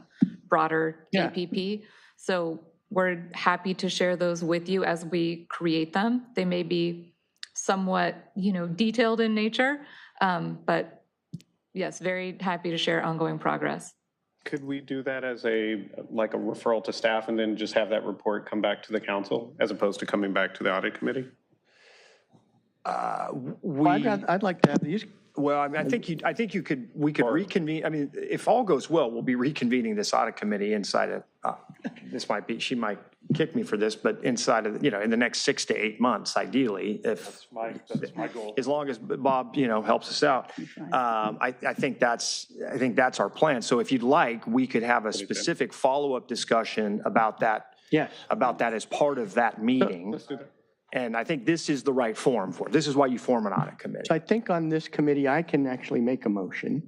broader APP. So we're happy to share those with you as we create them. They may be somewhat, detailed in nature, but yes, very happy to share ongoing progress. Could we do that as a referral to staff and then just have that report come back to the council as opposed to coming back to the audit committee? I'd like to have these. Well, I mean, we could reconvene. I mean, if all goes well, we'll be reconvening this audit committee inside of, she might kick me for this, but inside of, in the next 6 to 8 months, ideally, if. That's my goal. As long as Bob, helps us out. I think that's our plan. So if you'd like, we could have a specific follow-up discussion about that. Yes. About that as part of that meeting. Let's do that. And I think this is the right forum for it. This is why you form an audit committee. So I think on this committee, I can actually make a motion.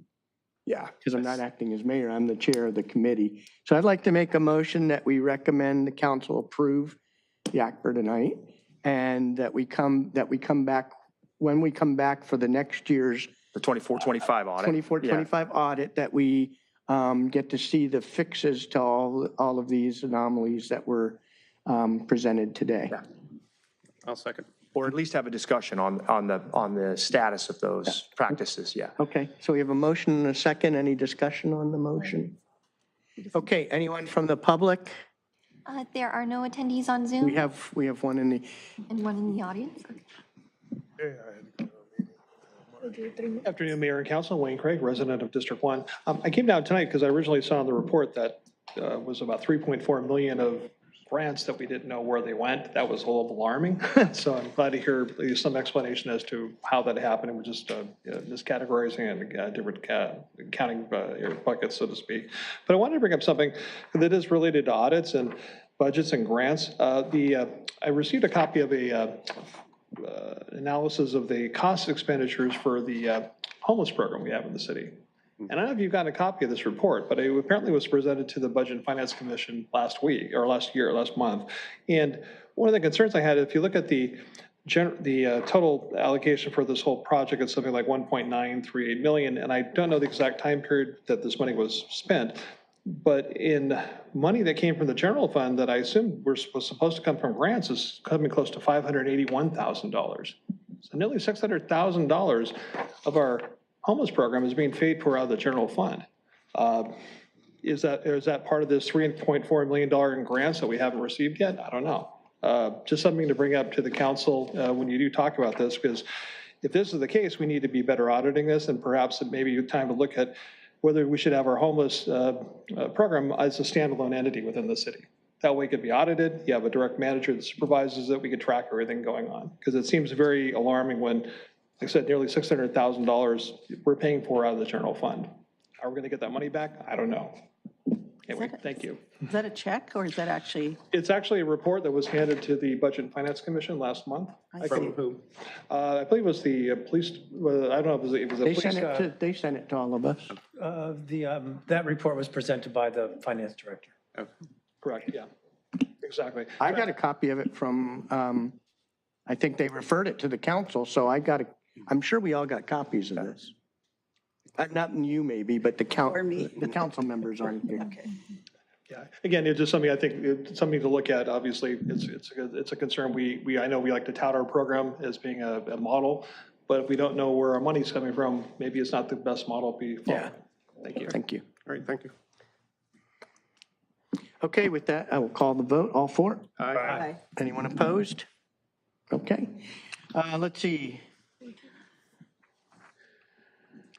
Yeah. Because I'm not acting as mayor, I'm the chair of the committee. So I'd like to make a motion that we recommend the council approve the ACPR tonight, and that we come back, when we come back for the next year's The 24-25 audit. 24-25 audit, that we get to see the fixes to all of these anomalies that were presented today. Yeah. I'll second. Or at least have a discussion on the status of those practices, yeah. Okay, so we have a motion and a second. Any discussion on the motion? Okay, anyone from the public? There are no attendees on Zoom? We have one in the, Anyone in the audience? Afternoon, Mayor and Council. Wayne Craig, resident of District 1. I came down tonight because I originally saw in the report that was about 3.4 million of grants that we didn't know where they went. That was a little alarming. So I'm glad to hear at least some explanation as to how that happened. It was just miscategorizing and different accounting buckets, so to speak. But I wanted to bring up something that is related to audits and budgets and grants. I received a copy of a analysis of the cost expenditures for the homeless program we have in the city. And I don't know if you've gotten a copy of this report, but it apparently was presented to the Budget and Finance Commission last month. And one of the concerns I had, if you look at the total allocation for this whole project, it's something like 1.938 million. And I don't know the exact time period that this money was spent, but in money that came from the general fund that I assumed was supposed to come from grants is coming close to $581,000. So nearly $600,000 of our homeless program is being paid for out of the general fund. Is that part of this $3.4 million in grants that we haven't received yet? I don't know. Just something to bring up to the council when you do talk about this, because if this is the case, we need to be better auditing this, and perhaps it may be time to look at whether we should have our homeless program as a standalone entity within the city. That way it could be audited. You have a direct manager that supervises it. We could track everything going on, because it seems very alarming when, like I said, nearly $600,000 we're paying for out of the general fund. Are we going to get that money back? I don't know. Anyway, thank you. Is that a check or is that actually? It's actually a report that was handed to the Budget and Finance Commission last month. From who? I believe it was the police, I don't know if it was the police. they sent it to all of us. That report was presented by the finance director. Correct, yeah, exactly. I got a copy of it from I think they referred it to the council, so I'm sure we all got copies of this. Not you maybe, but the council members aren't here. Yeah, again, it's just something I think, it's something to look at. Obviously, it's a concern. I know we like to tout our program as being a model, but if we don't know where our money's coming from, maybe it's not the best model to be followed. Yeah. Thank you. Thank you. All right, thank you. Okay, with that, I will call the vote. All for? Aye. Anyone opposed? Okay. Let's see.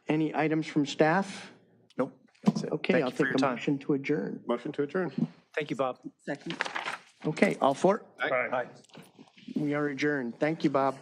Any items from staff? Nope, that's it. Okay, Thank I'll you for take your a time. motion to adjourn. Motion to adjourn. Thank you, Bob. Second. Okay, all for? Aye. We are adjourned. Thank you, Bob.